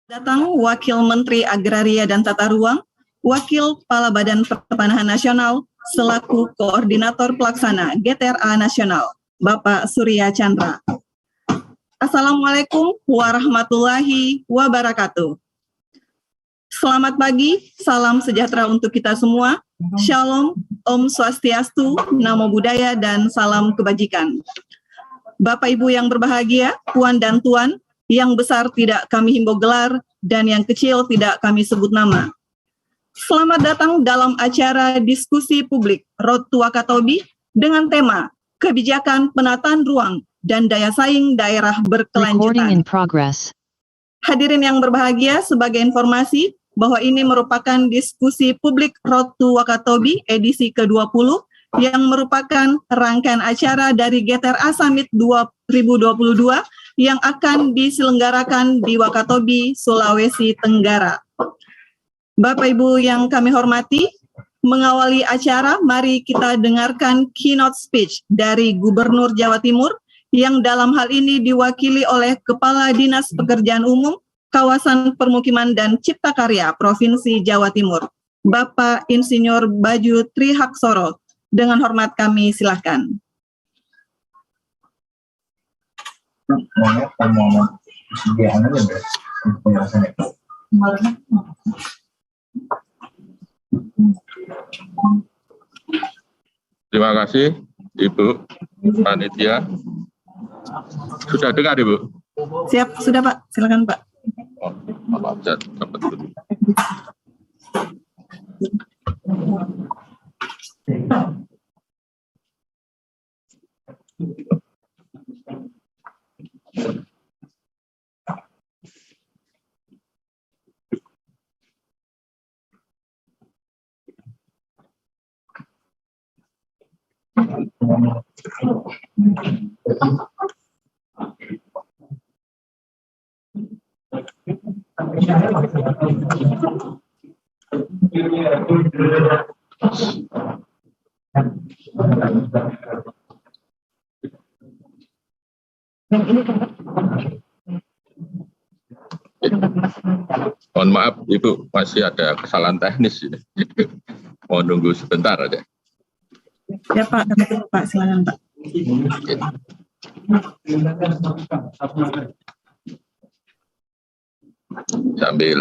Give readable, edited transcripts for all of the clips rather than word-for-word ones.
Datang Wakil Menteri Agraria dan Tata Ruang, Wakil Kepala Badan Pertanahan Nasional, selaku Koordinator Pelaksana GTRA Nasional, Bapak Surya Chandra. Assalamualaikum warahmatullahi wabarakatuh. Selamat pagi, salam sejahtera untuk kita semua. Shalom, Om Swastiastu, Namo Buddhaya, dan salam kebajikan. Bapak Ibu yang berbahagia, Puan dan Tuan, yang besar tidak kami himbau gelar, dan yang kecil tidak kami sebut nama. Selamat datang dalam acara diskusi publik Road to Wakatobi dengan tema Kebijakan Penataan Ruang dan Daya Saing Daerah Berkelanjutan. Hadirin yang berbahagia, sebagai informasi bahwa ini merupakan diskusi publik Road to Wakatobi edisi ke-20 yang merupakan rangkaian acara dari GTRA Summit 2022 yang akan diselenggarakan di Wakatobi, Sulawesi Tenggara. Bapak Ibu yang kami hormati, mengawali acara, mari kita dengarkan keynote speech dari Gubernur Jawa Timur yang dalam hal ini diwakili oleh Kepala Dinas Pekerjaan Umum, Kawasan Permukiman dan Cipta Karya Provinsi Jawa Timur, Bapak Insinyur Baju Trihaksoro. Dengan hormat kami silakan. Terima kasih, Ibu Panitia. Sudah dengar, Ibu? Siap, sudah Pak. Silakan Pak. Oh, maaf, saya dapat dulu. Mohon maaf, Ibu, masih ada kesalahan teknis ini. Mau nunggu sebentar aja. Ya Pak, Pak, silakan Pak. Sambil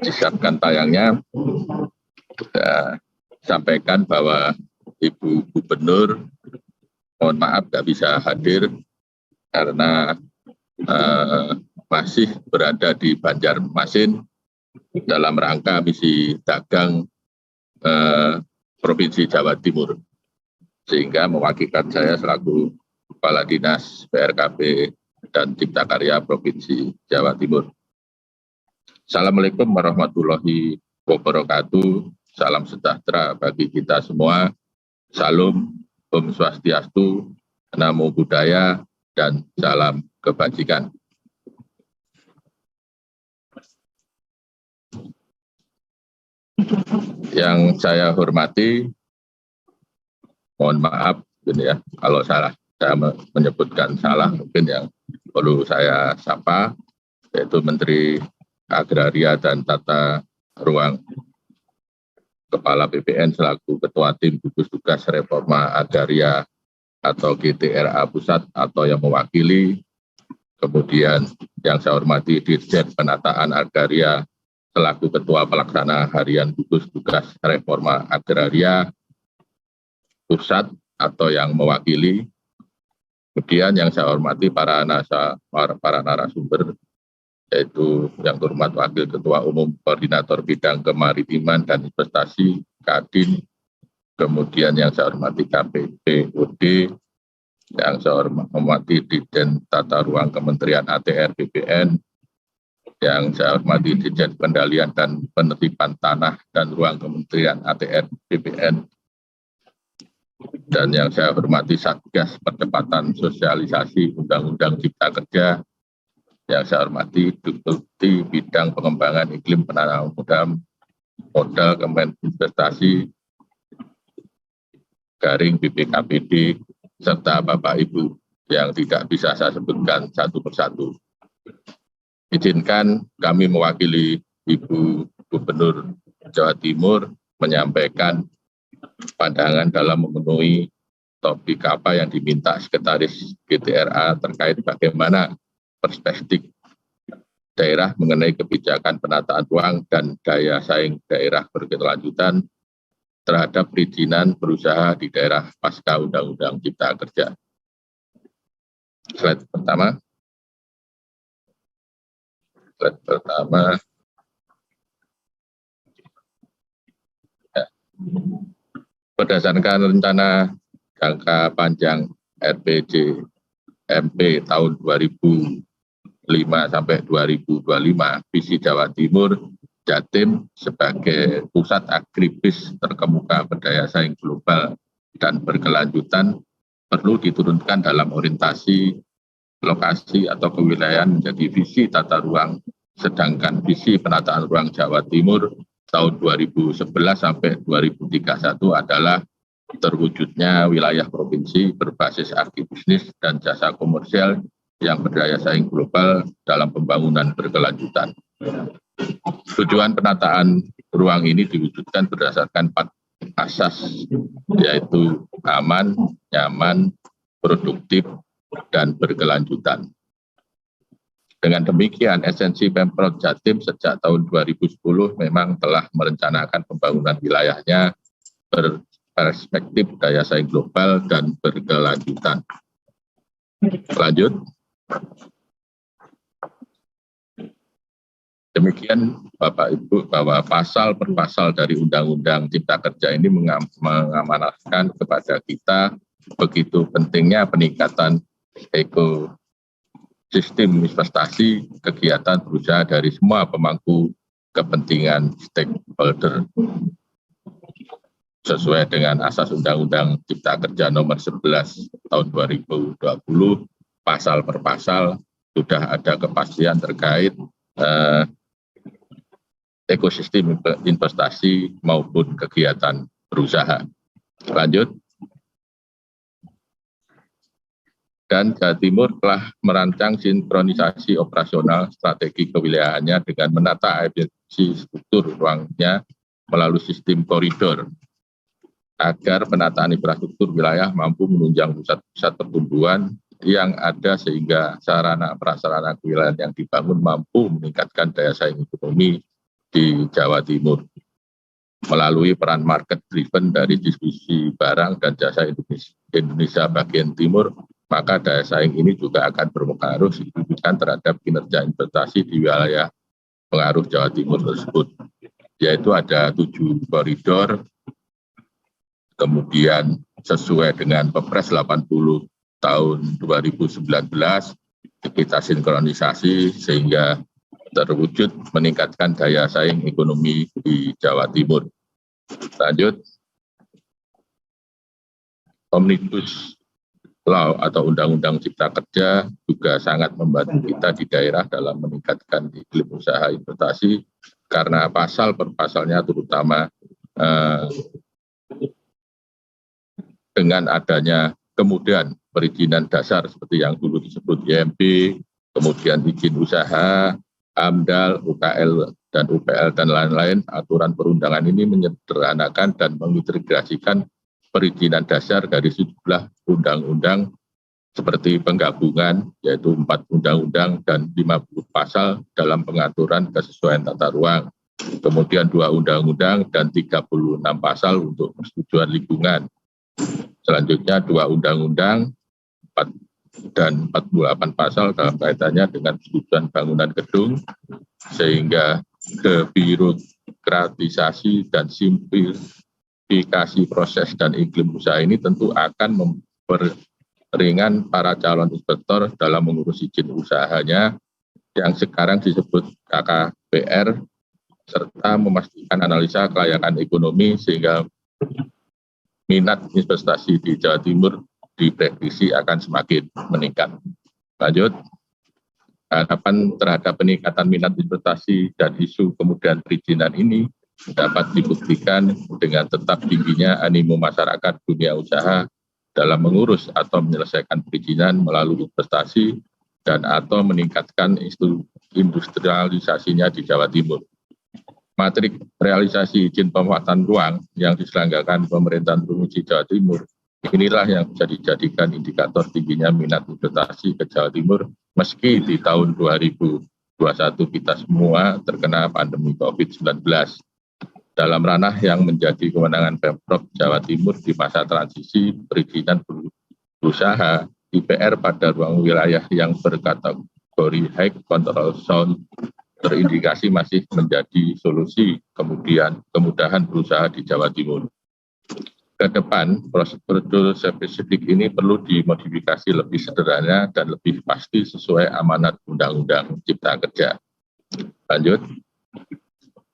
disiapkan tayangnya, saya sampaikan bahwa Ibu Gubernur, mohon maaf nggak bisa hadir karena masih berada di Banjarmasin dalam rangka misi dagang Provinsi Jawa Timur, sehingga mewakilkan saya selaku Kepala Dinas PRKP dan Cipta Karya Provinsi Jawa Timur. Assalamualaikum warahmatullahi wabarakatuh. Salam sejahtera bagi kita semua. Salam, Om Swastiastu, Namo Buddhaya, dan salam kebajikan. Yang saya hormati, mohon maaf mungkin ya kalau saya menyebutkan salah, mungkin yang perlu saya sapa yaitu Menteri Agraria dan Tata Ruang, Kepala BPN selaku Ketua Tim Gugus Tugas Reforma Agraria atau GTRA Pusat atau yang mewakili. Kemudian yang saya hormati Dirjen Penataan Agraria selaku Ketua Pelaksana Harian Gugus Tugas Reforma Agraria Pusat atau yang mewakili. Kemudian yang saya hormati para narasumber, yaitu yang terhormat Wakil Ketua Umum Koordinator Bidang Kemaritiman dan Investasi Kadin, kemudian yang saya hormati KPPOD, yang saya hormati Dirjen Tata Ruang Kementerian ATR BPN, yang saya hormati Dirjen Kendalian dan Penertiban Tanah dan Ruang Kementerian ATR BPN, dan yang saya hormati Satgas Percepatan Sosialisasi Undang-Undang Cipta Kerja, yang saya hormati Deputi Bidang Pengembangan Iklim Penanaman Modal Kemen Investasi Garing BPKPD, serta Bapak Ibu yang tidak bisa saya sebutkan satu persatu. izinkan kami mewakili Ibu Gubernur Jawa Timur menyampaikan pandangan dalam memenuhi topik apa yang diminta Sekretaris GTRA terkait bagaimana perspektif daerah mengenai kebijakan penataan ruang dan daya saing daerah berkelanjutan terhadap perizinan berusaha di daerah pasca Undang-Undang Cipta Kerja. Slide pertama. Ya. Berdasarkan rencana jangka panjang RPJMP tahun 2005 sampai 2025, visi Jawa Timur, Jatim sebagai pusat agribis terkemuka berdaya saing global dan berkelanjutan perlu diturunkan dalam orientasi lokasi atau kewilayahan menjadi visi tata ruang, sedangkan visi penataan ruang Jawa Timur tahun 2011 sampai 2031 adalah terwujudnya wilayah provinsi berbasis agribisnis dan jasa komersial yang berdaya saing global dalam pembangunan berkelanjutan. Tujuan penataan ruang ini diwujudkan berdasarkan 4 asas, yaitu aman, nyaman, produktif, dan berkelanjutan. Dengan demikian, esensi Pemprov Jatim sejak tahun 2010 memang telah merencanakan pembangunan wilayahnya berperspektif daya saing global dan berkelanjutan. Lanjut. Demikian Bapak Ibu, bahwa pasal per pasal dari Undang-Undang Cipta Kerja ini mengamanatkan kepada kita begitu pentingnya peningkatan ekosistem investasi kegiatan berusaha dari semua pemangku kepentingan stakeholder sesuai dengan asas Undang-Undang Cipta Kerja nomor 11 tahun 2020, pasal per pasal sudah ada kepastian terkait ekosistem investasi maupun kegiatan berusaha. Lanjut. Dan Jawa Timur telah merancang sinkronisasi operasional strategi kewilayahannya dengan menata efisiensi struktur ruangnya melalui sistem koridor agar penataan infrastruktur wilayah mampu menunjang pusat-pusat pertumbuhan yang ada sehingga sarana prasarana kewilayahan yang dibangun mampu meningkatkan daya saing ekonomi di Jawa Timur melalui peran market driven dari distribusi barang dan jasa Indonesia bagian timur, maka daya saing ini juga akan berpengaruh signifikan terhadap kinerja investasi di wilayah pengaruh Jawa Timur tersebut, yaitu ada 7 koridor, kemudian sesuai dengan Perpres 80 tahun 2019 kita sinkronisasi sehingga terwujud meningkatkan daya saing ekonomi di Jawa Timur. Lanjut. Omnibus Law atau Undang-Undang Cipta Kerja juga sangat membantu kita di daerah dalam meningkatkan iklim usaha investasi karena pasal per pasalnya terutama dengan adanya kemudian perizinan dasar seperti yang dulu disebut IMB, kemudian izin usaha, AMDAL, UKL, dan UPL, dan lain-lain, aturan perundangan ini menyederhanakan dan mengintegrasikan perizinan dasar dari sejumlah undang-undang seperti penggabungan, yaitu 4 undang-undang dan 50 pasal dalam pengaturan kesesuaian tata ruang. Kemudian 2 undang-undang dan 36 pasal untuk persetujuan lingkungan. Selanjutnya 2 undang-undang dan 48 pasal dalam kaitannya dengan persetujuan bangunan gedung, sehingga kebirokratisasi dan simplifikasi proses dan iklim usaha ini tentu akan memperingan para calon inspektor dalam mengurus izin usahanya yang sekarang disebut KKPR, serta memastikan analisa kelayakan ekonomi sehingga minat investasi di Jawa Timur diprediksi akan semakin meningkat. Lanjut. Harapan terhadap peningkatan minat investasi dan isu kemudahan perizinan ini dapat dibuktikan dengan tetap tingginya animo masyarakat dunia usaha dalam mengurus atau menyelesaikan perizinan melalui investasi dan atau meningkatkan industrialisasinya di Jawa Timur. Matrik realisasi izin pemanfaatan ruang yang diselenggarakan pemerintahan Provinsi Jawa Timur, inilah yang bisa dijadikan indikator tingginya minat investasi ke Jawa Timur meski di tahun 2021 kita semua terkena pandemi COVID-19. Dalam ranah yang menjadi kewenangan Pemprov Jawa Timur di masa transisi perizinan berusaha, IPR pada ruang wilayah yang berkategori high control zone terindikasi masih menjadi solusi kemudahan berusaha di Jawa Timur. Ke depan, prosedur spesifik ini perlu dimodifikasi lebih sederhana dan lebih pasti sesuai amanat Undang-Undang Cipta Kerja. Lanjut,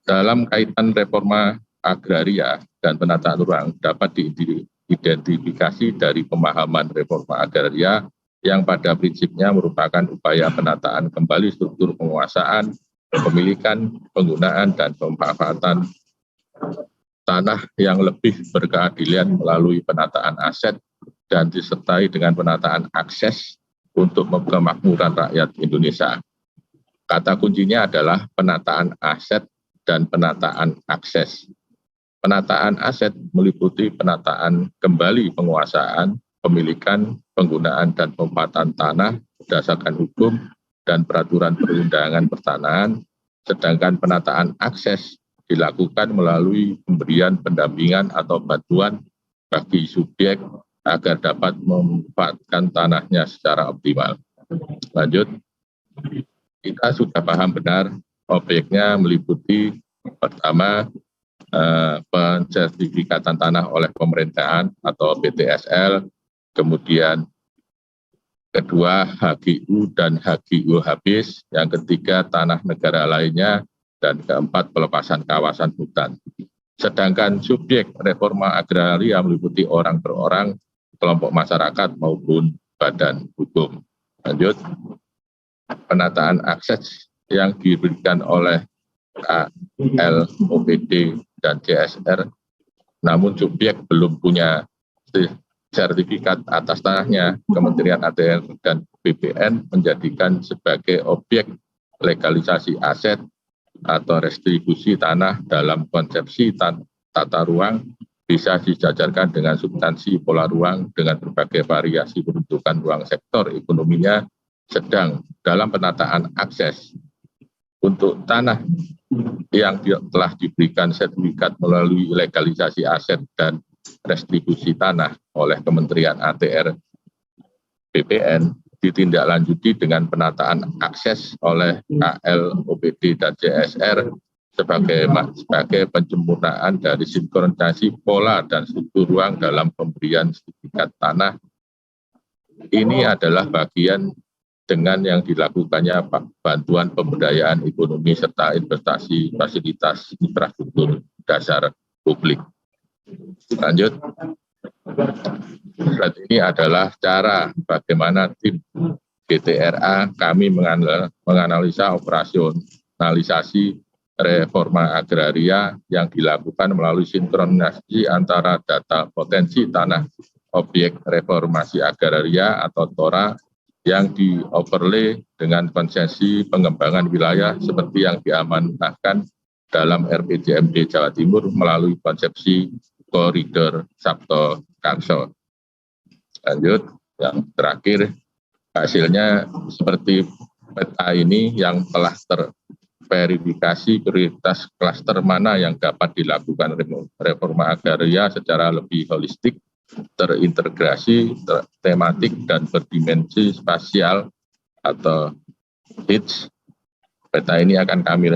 dalam kaitan reforma agraria dan penataan ruang dapat diidentifikasi dari pemahaman reforma agraria yang pada prinsipnya merupakan upaya penataan kembali struktur penguasaan, kepemilikan, penggunaan, dan pemanfaatan tanah yang lebih berkeadilan melalui penataan aset dan disertai dengan penataan akses untuk kemakmuran rakyat Indonesia. Kata kuncinya adalah penataan aset dan penataan akses. Penataan aset meliputi penataan kembali penguasaan, pemilikan, penggunaan, dan pemanfaatan tanah berdasarkan hukum dan peraturan perundangan pertanahan, sedangkan penataan akses dilakukan melalui pemberian pendampingan atau bantuan bagi subjek agar dapat memanfaatkan tanahnya secara optimal. Lanjut, kita sudah paham benar objeknya meliputi pertama pensertifikatan tanah oleh pemerintahan atau PTSL, kemudian kedua HGU dan HGU habis, yang ketiga tanah negara lainnya, dan keempat pelepasan kawasan hutan. Sedangkan subjek reforma agraria meliputi orang per orang, kelompok masyarakat maupun badan hukum. Lanjut, penataan akses yang diberikan oleh KL, OPD, dan CSR, namun subjek belum punya sertifikat atas tanahnya, Kementerian ATR dan BPN menjadikan sebagai objek legalisasi aset atau restribusi tanah dalam konsepsi tata ruang bisa dijajarkan dengan substansi pola ruang dengan berbagai variasi peruntukan ruang sektor ekonominya sedang dalam penataan akses untuk tanah yang telah diberikan sertifikat melalui legalisasi aset dan restribusi tanah oleh Kementerian ATR BPN ditindaklanjuti dengan penataan akses oleh KL, OPD, dan CSR sebagai penyempurnaan dari sinkronisasi pola dan struktur ruang dalam pemberian sertifikat tanah. Ini adalah bagian dengan yang dilakukannya bantuan pemberdayaan ekonomi serta investasi fasilitas infrastruktur dasar publik. Lanjut, slide ini adalah cara bagaimana tim GTRA kami menganalisa operasionalisasi reforma agraria yang dilakukan melalui sinkronisasi antara data potensi tanah objek reformasi agraria atau TORA yang dioverlay dengan konsesi pengembangan wilayah seperti yang diamanahkan dalam RPJMD Jawa Timur melalui konsepsi koridor Sabto Karso. Lanjut, yang terakhir hasilnya seperti peta ini yang telah terverifikasi prioritas klaster mana yang dapat dilakukan reforma agraria secara lebih holistik, terintegrasi, tematik, dan berdimensi spasial atau HITS. Peta ini akan kami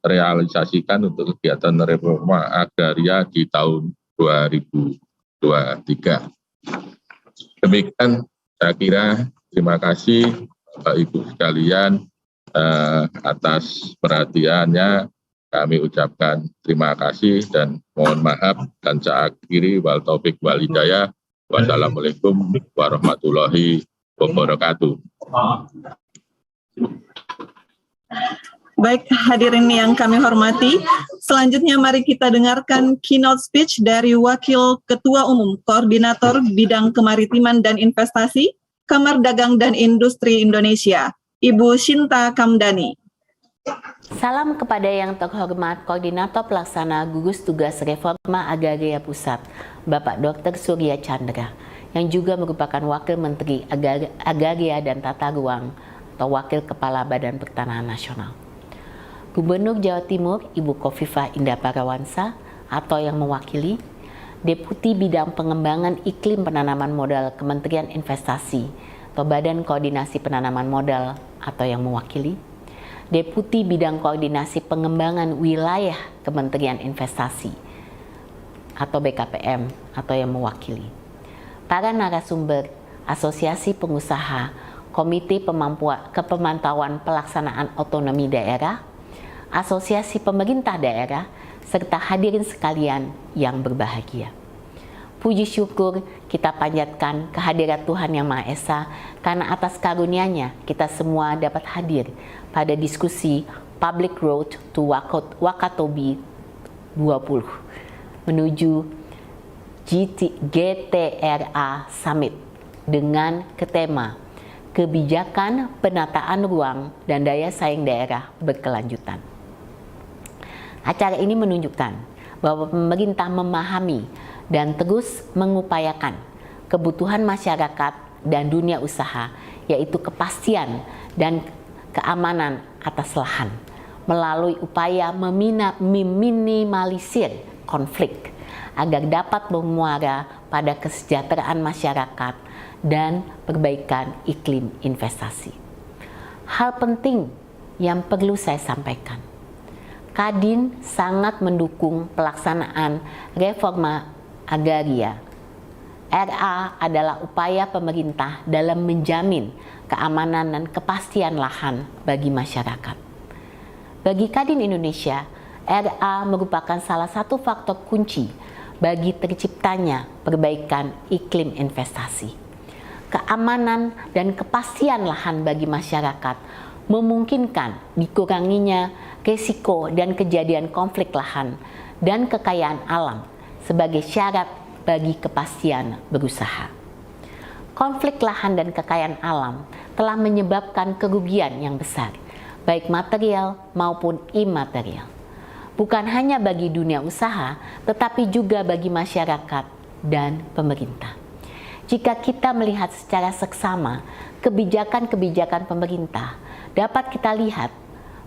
realisasikan untuk kegiatan reforma agraria di tahun 2023. Demikian saya kira, terima kasih Bapak Ibu sekalian atas perhatiannya. Kami ucapkan terima kasih dan mohon maaf, dan saya akhiri wal taufik wal hidayah. Wassalamualaikum warahmatullahi wabarakatuh. Baik, hadirin yang kami hormati, selanjutnya mari kita dengarkan keynote speech dari Wakil Ketua Umum Koordinator Bidang Kemaritiman dan Investasi Kamar Dagang dan Industri Indonesia, Ibu Shinta Kamdani. Salam kepada yang terhormat Koordinator Pelaksana Gugus Tugas Reforma Agraria Pusat, Bapak Dr. Surya Chandra, yang juga merupakan Wakil Menteri Agraria dan Tata Ruang atau Wakil Kepala Badan Pertanahan Nasional. Gubernur Jawa Timur, Ibu Khofifah Indar Parawansa, atau yang mewakili, Deputi Bidang Pengembangan Iklim Penanaman Modal Kementerian Investasi atau Badan Koordinasi Penanaman Modal atau yang mewakili, Deputi Bidang Koordinasi Pengembangan Wilayah Kementerian Investasi atau BKPM atau yang mewakili, para narasumber, Asosiasi Pengusaha, Komite Kepemantauan Pelaksanaan Otonomi Daerah, Asosiasi Pemerintah Daerah, serta hadirin sekalian yang berbahagia. Puji syukur kita panjatkan kehadirat Tuhan Yang Maha Esa karena atas karunia-Nya kita semua dapat hadir pada diskusi Public Road to Wakatobi 20 menuju GTRA Summit dengan tema Kebijakan Penataan Ruang dan Daya Saing Daerah Berkelanjutan. Acara ini menunjukkan bahwa pemerintah memahami dan terus mengupayakan kebutuhan masyarakat dan dunia usaha, yaitu kepastian dan keamanan atas lahan, melalui upaya meminimalisir konflik agar dapat bermuara pada kesejahteraan masyarakat dan perbaikan iklim investasi. Hal penting yang perlu saya sampaikan, Kadin sangat mendukung pelaksanaan reforma agraria. RA adalah upaya pemerintah dalam menjamin keamanan dan kepastian lahan bagi masyarakat. Bagi Kadin Indonesia, RA merupakan salah satu faktor kunci bagi terciptanya perbaikan iklim investasi. Keamanan dan kepastian lahan bagi masyarakat memungkinkan dikuranginya risiko dan kejadian konflik lahan dan kekayaan alam sebagai syarat bagi kepastian berusaha. Konflik lahan dan kekayaan alam telah menyebabkan kerugian yang besar, baik material maupun imaterial. Bukan hanya bagi dunia usaha, tetapi juga bagi masyarakat dan pemerintah. Jika kita melihat secara seksama kebijakan-kebijakan pemerintah, dapat kita lihat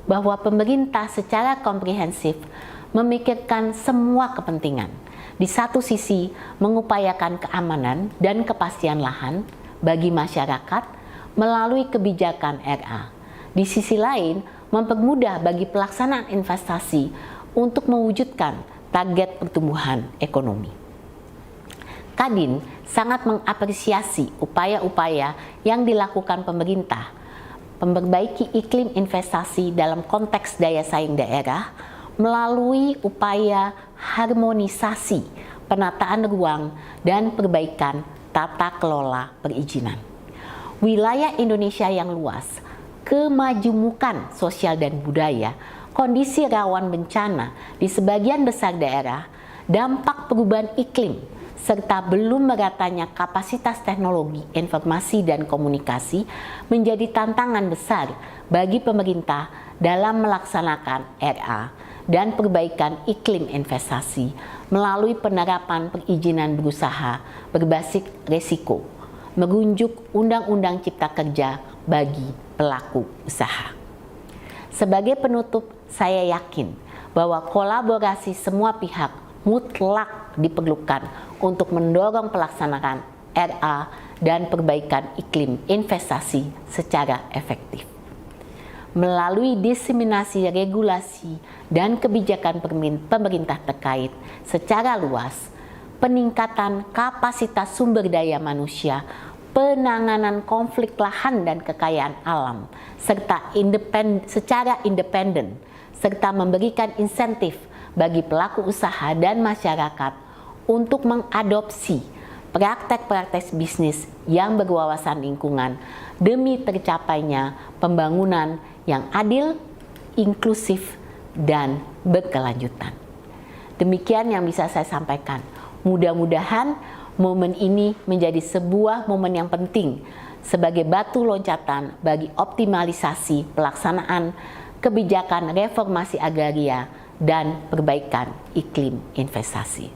bahwa pemerintah secara komprehensif memikirkan semua kepentingan. Di satu sisi, mengupayakan keamanan dan kepastian lahan bagi masyarakat melalui kebijakan RA. Di sisi lain, mempermudah bagi pelaksanaan investasi untuk mewujudkan target pertumbuhan ekonomi. Kadin sangat mengapresiasi upaya-upaya yang dilakukan pemerintah memperbaiki iklim investasi dalam konteks daya saing daerah melalui upaya harmonisasi penataan ruang dan perbaikan tata kelola perizinan. Wilayah Indonesia yang luas, kemajumukan sosial dan budaya, kondisi rawan bencana di sebagian besar daerah, dampak perubahan iklim, serta belum meratanya kapasitas teknologi, informasi, dan komunikasi menjadi tantangan besar bagi pemerintah dalam melaksanakan RA dan perbaikan iklim investasi melalui penerapan perizinan berusaha berbasis risiko, merujuk Undang-Undang Cipta Kerja bagi pelaku usaha. Sebagai penutup, saya yakin bahwa kolaborasi semua pihak mutlak diperlukan untuk mendorong pelaksanaan RA dan perbaikan iklim investasi secara efektif. Melalui diseminasi regulasi dan kebijakan pemerintah terkait secara luas, peningkatan kapasitas sumber daya manusia, penanganan konflik lahan dan kekayaan alam, serta secara independen, serta memberikan insentif bagi pelaku usaha dan masyarakat untuk mengadopsi praktek-praktek bisnis yang berwawasan lingkungan demi tercapainya pembangunan yang adil, inklusif, dan berkelanjutan. Demikian yang bisa saya sampaikan. Mudah-mudahan momen ini menjadi sebuah momen yang penting sebagai batu loncatan bagi optimalisasi pelaksanaan kebijakan reformasi agraria dan perbaikan iklim investasi.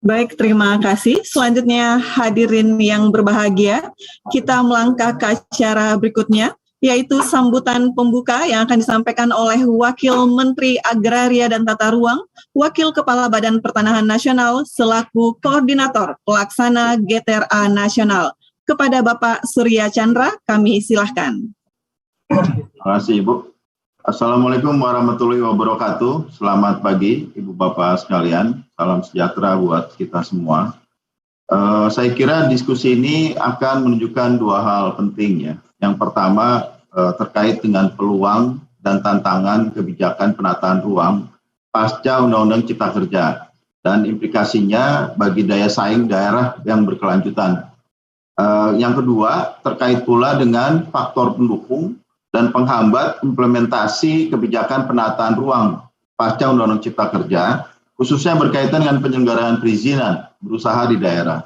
Baik, terima kasih. Selanjutnya hadirin yang berbahagia, kita melangkah ke acara berikutnya, yaitu sambutan pembuka yang akan disampaikan oleh Wakil Menteri Agraria dan Tata Ruang, Wakil Kepala Badan Pertanahan Nasional, selaku Koordinator Pelaksana GTRA Nasional. Kepada Bapak Surya Chandra, kami silahkan. Terima kasih, Ibu. Assalamualaikum warahmatullahi wabarakatuh. Selamat pagi, Ibu Bapak sekalian. Salam sejahtera buat kita semua. Saya kira diskusi ini akan menunjukkan dua hal penting ya. Yang pertama terkait dengan peluang dan tantangan kebijakan penataan ruang pasca Undang-Undang Cipta Kerja dan implikasinya bagi daya saing daerah yang berkelanjutan. Yang kedua terkait pula dengan faktor pendukung dan penghambat implementasi kebijakan penataan ruang pasca Undang-Undang Cipta Kerja, khususnya berkaitan dengan penyelenggaraan perizinan berusaha di daerah.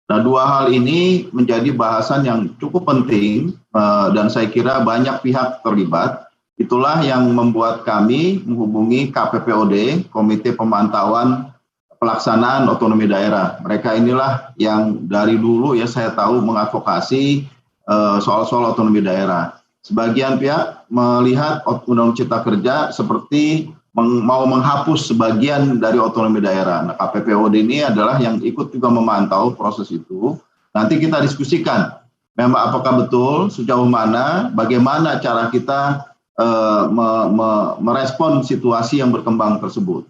Nah, dua hal ini menjadi bahasan yang cukup penting dan saya kira banyak pihak terlibat. Itulah yang membuat kami menghubungi KPPOD, Komite Pemantauan Pelaksanaan Otonomi Daerah. Mereka inilah yang dari dulu ya saya tahu mengadvokasi soal-soal otonomi daerah. Sebagian pihak melihat Undang-Undang Cipta Kerja seperti mau menghapus sebagian dari otonomi daerah. Nah, KPPOD ini adalah yang ikut juga memantau proses itu. Nanti kita diskusikan, memang apakah betul, sejauh mana, bagaimana cara kita merespon situasi yang berkembang tersebut.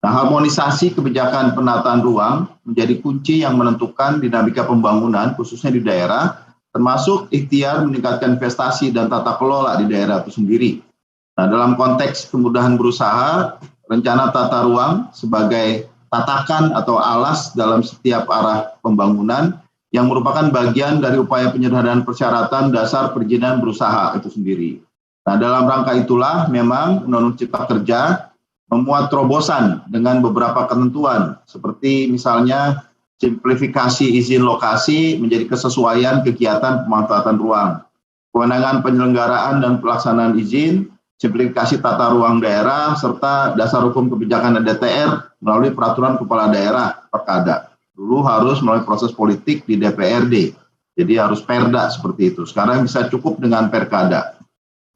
Nah, harmonisasi kebijakan penataan ruang menjadi kunci yang menentukan dinamika pembangunan, khususnya di daerah, termasuk ikhtiar meningkatkan investasi dan tata kelola di daerah itu sendiri. Nah, dalam konteks kemudahan berusaha, rencana tata ruang sebagai tatakan atau alas dalam setiap arah pembangunan yang merupakan bagian dari upaya penyederhanaan persyaratan dasar perizinan berusaha itu sendiri. Nah, dalam rangka itulah memang Undang-Undang Cipta Kerja memuat terobosan dengan beberapa ketentuan, seperti misalnya simplifikasi izin lokasi menjadi kesesuaian kegiatan pemanfaatan ruang, kewenangan penyelenggaraan dan pelaksanaan izin, simplifikasi tata ruang daerah, serta dasar hukum kebijakan DTR melalui peraturan kepala daerah Perkada. Dulu harus melalui proses politik di DPRD, jadi harus perda seperti itu. Sekarang bisa cukup dengan Perkada.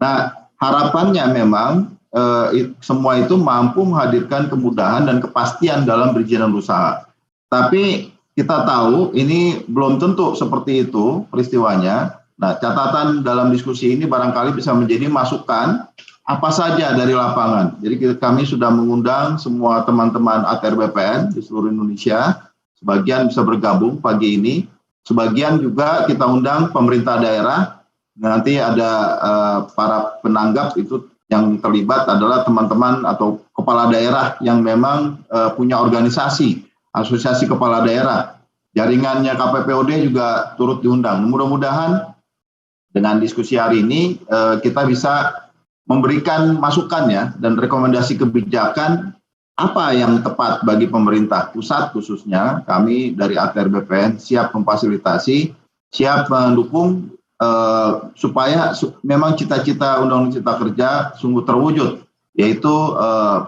Nah, harapannya memang semua itu mampu menghadirkan kemudahan dan kepastian dalam perizinan usaha. Tapi kita tahu ini belum tentu seperti itu peristiwanya. Nah, catatan dalam diskusi ini barangkali bisa menjadi masukan apa saja dari lapangan. Jadi kami sudah mengundang semua teman-teman ATR BPN di seluruh Indonesia. Sebagian bisa bergabung pagi ini. Sebagian juga kita undang pemerintah daerah. Nanti ada para penanggap itu yang terlibat adalah teman-teman atau kepala daerah yang memang punya organisasi. Asosiasi Kepala Daerah, jaringannya KPPOD juga turut diundang. Mudah-mudahan dengan diskusi hari ini kita bisa memberikan masukan ya dan rekomendasi kebijakan apa yang tepat bagi pemerintah pusat khususnya. Kami dari ATR BPN siap memfasilitasi, siap mendukung supaya memang cita-cita Undang-Undang Cipta Kerja sungguh terwujud, yaitu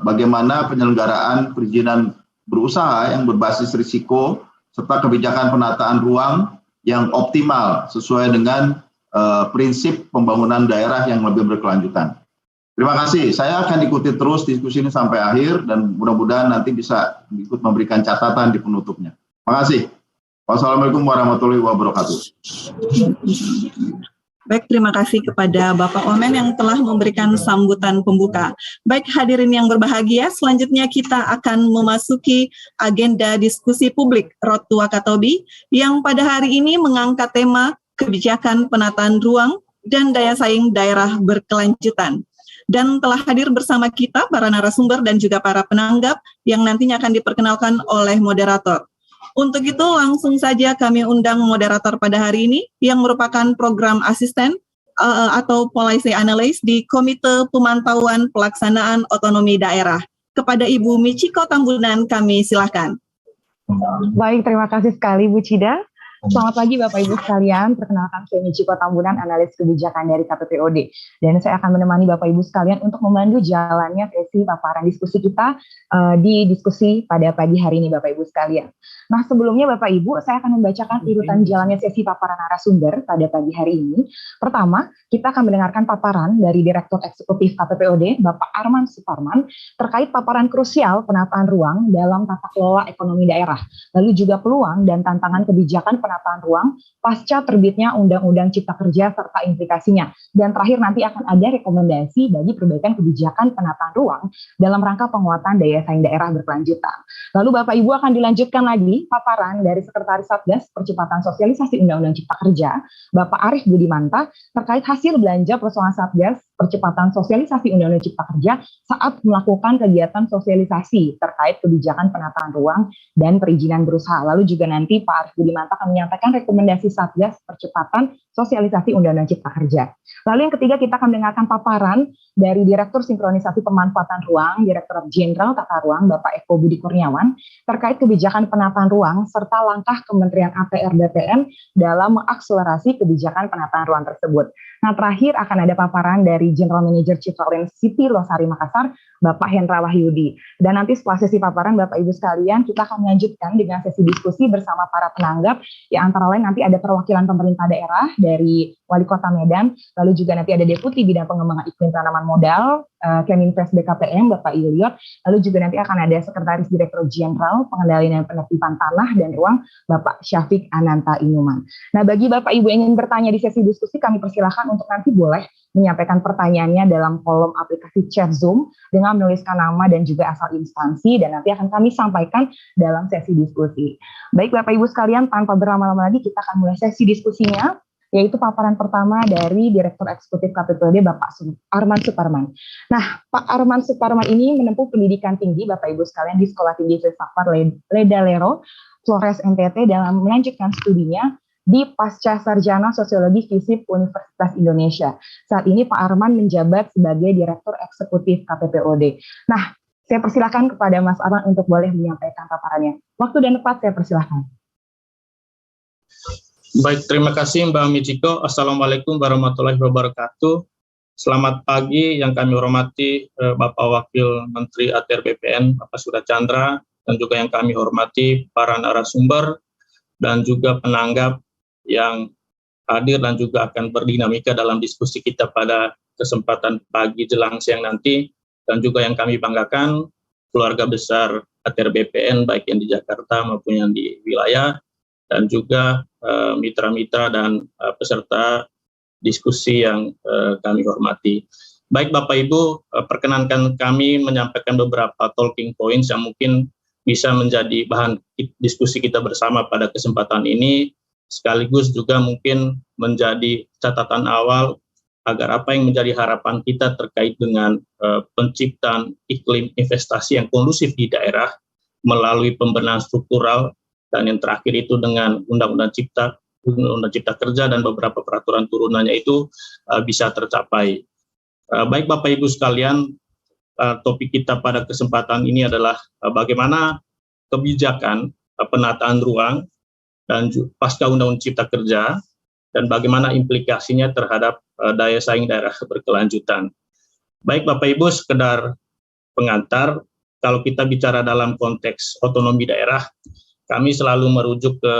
bagaimana penyelenggaraan perizinan berusaha yang berbasis risiko serta kebijakan penataan ruang yang optimal sesuai dengan prinsip pembangunan daerah yang lebih berkelanjutan. Terima kasih. Saya akan ikuti terus diskusi ini sampai akhir dan mudah-mudahan nanti bisa ikut memberikan catatan di penutupnya. Terima kasih. Wassalamualaikum warahmatullahi wabarakatuh. Baik, terima kasih kepada Bapak Omen yang telah memberikan sambutan pembuka. Baik, hadirin yang berbahagia, selanjutnya kita akan memasuki agenda diskusi publik Road to Wakatobi yang pada hari ini mengangkat tema kebijakan penataan ruang dan daya saing daerah berkelanjutan. Dan telah hadir bersama kita para narasumber dan juga para penanggap yang nantinya akan diperkenalkan oleh moderator. Untuk itu langsung saja kami undang moderator pada hari ini yang merupakan program asisten atau policy analyst di Komite Pemantauan Pelaksanaan Otonomi Daerah. Kepada Ibu Michiko Tambunan kami silakan. Baik, terima kasih sekali Bu Cida. Selamat pagi Bapak Ibu sekalian, perkenalkan saya Michiko Tambunan, analis kebijakan dari KPPOD. Dan saya akan menemani Bapak Ibu sekalian untuk memandu jalannya sesi paparan diskusi kita di diskusi pada pagi hari ini Bapak Ibu sekalian. Nah sebelumnya Bapak Ibu, saya akan membacakan urutan jalannya sesi paparan narasumber pada pagi hari ini. Pertama, kita akan mendengarkan paparan dari Direktur Eksekutif KPPOD, Bapak Arman Suparman, terkait paparan krusial penataan ruang dalam tata kelola ekonomi daerah, lalu juga peluang dan tantangan kebijakan penataan ruang pasca terbitnya Undang-Undang Cipta Kerja serta implikasinya. Dan terakhir nanti akan ada rekomendasi bagi perbaikan kebijakan penataan ruang dalam rangka penguatan daya saing daerah berkelanjutan. Lalu Bapak Ibu akan dilanjutkan lagi paparan dari Sekretaris Satgas Percepatan Sosialisasi Undang-Undang Cipta Kerja, Bapak Arief Budimanta, terkait hasil belanja personal Satgas Percepatan Sosialisasi Undang-Undang Cipta Kerja saat melakukan kegiatan sosialisasi terkait kebijakan penataan ruang dan perizinan berusaha. Lalu juga nanti Pak Arief Budimanta akan menyampaikan rekomendasi Satgas Percepatan Sosialisasi Undang-Undang Cipta Kerja. Lalu yang ketiga kita akan mendengarkan paparan dari Direktur Sinkronisasi Pemanfaatan Ruang, Direktur Jenderal Tata Ruang, Bapak Eko Budi Kurniawan, terkait kebijakan penataan ruang serta langkah Kementerian APR BPN dalam mengakselerasi kebijakan penataan ruang tersebut. Nah terakhir akan ada paparan dari General Manager Citralink City Losari Makassar, Bapak Hendra Wahyudi. Dan nanti setelah sesi paparan Bapak Ibu sekalian, kita akan melanjutkan dengan sesi diskusi bersama para penanggap, yang antara lain nanti ada perwakilan pemerintah daerah dari Wali Kota Medan, lalu juga nanti ada Deputi Bidang Pengembangan Iklim Tanaman Modal, Keminvest BKPM, Bapak Ilyot, lalu juga nanti akan ada Sekretaris Direktur Jenderal Pengendalian dan Penertiban Tanah dan Ruang, Bapak Syafiq Ananta Inuman. Nah, bagi Bapak Ibu yang ingin bertanya di sesi diskusi, kami persilahkan untuk nanti boleh menyampaikan pertanyaannya dalam kolom aplikasi chat Zoom dengan menuliskan nama dan juga asal instansi, dan nanti akan kami sampaikan dalam sesi diskusi. Baik Bapak Ibu sekalian, tanpa berlama-lama lagi kita akan mulai sesi diskusinya, yaitu paparan pertama dari Direktur Eksekutif KPPOD Bapak Arman Suparman. Nah, Pak Arman Suparman ini menempuh pendidikan tinggi Bapak Ibu sekalian di Sekolah Tinggi Filsafat Ledalero, Flores NTT, dalam melanjutkan studinya di Pasca Sarjana Sosiologi FISIP Universitas Indonesia. Saat ini Pak Arman menjabat sebagai Direktur Eksekutif KPPOD. Nah, saya persilakan kepada Mas Arman untuk boleh menyampaikan paparannya. Waktu dan tempat saya persilakan. Baik, terima kasih Mbak Michiko. Assalamualaikum warahmatullahi wabarakatuh. Selamat pagi yang kami hormati Bapak Wakil Menteri ATR BPN, Bapak Surya Chandra, dan juga yang kami hormati para narasumber dan juga penanggap yang hadir dan juga akan berdinamika dalam diskusi kita pada kesempatan pagi jelang siang nanti, dan juga yang kami banggakan keluarga besar ATR BPN baik yang di Jakarta maupun yang di wilayah, dan juga mitra-mitra dan peserta diskusi yang kami hormati. Baik Bapak Ibu, perkenankan kami menyampaikan beberapa talking points yang mungkin bisa menjadi bahan diskusi kita bersama pada kesempatan ini, sekaligus juga mungkin menjadi catatan awal agar apa yang menjadi harapan kita terkait dengan penciptaan iklim investasi yang kondusif di daerah melalui pembenahan struktural, dan yang terakhir itu dengan Undang-Undang Cipta Kerja dan beberapa peraturan turunannya itu bisa tercapai. Baik Bapak Ibu sekalian, topik kita pada kesempatan ini adalah bagaimana kebijakan penataan ruang dan pasca Undang-Undang Cipta Kerja dan bagaimana implikasinya terhadap daya saing daerah berkelanjutan. Baik Bapak Ibu, sekedar pengantar, kalau kita bicara dalam konteks otonomi daerah, kami selalu merujuk ke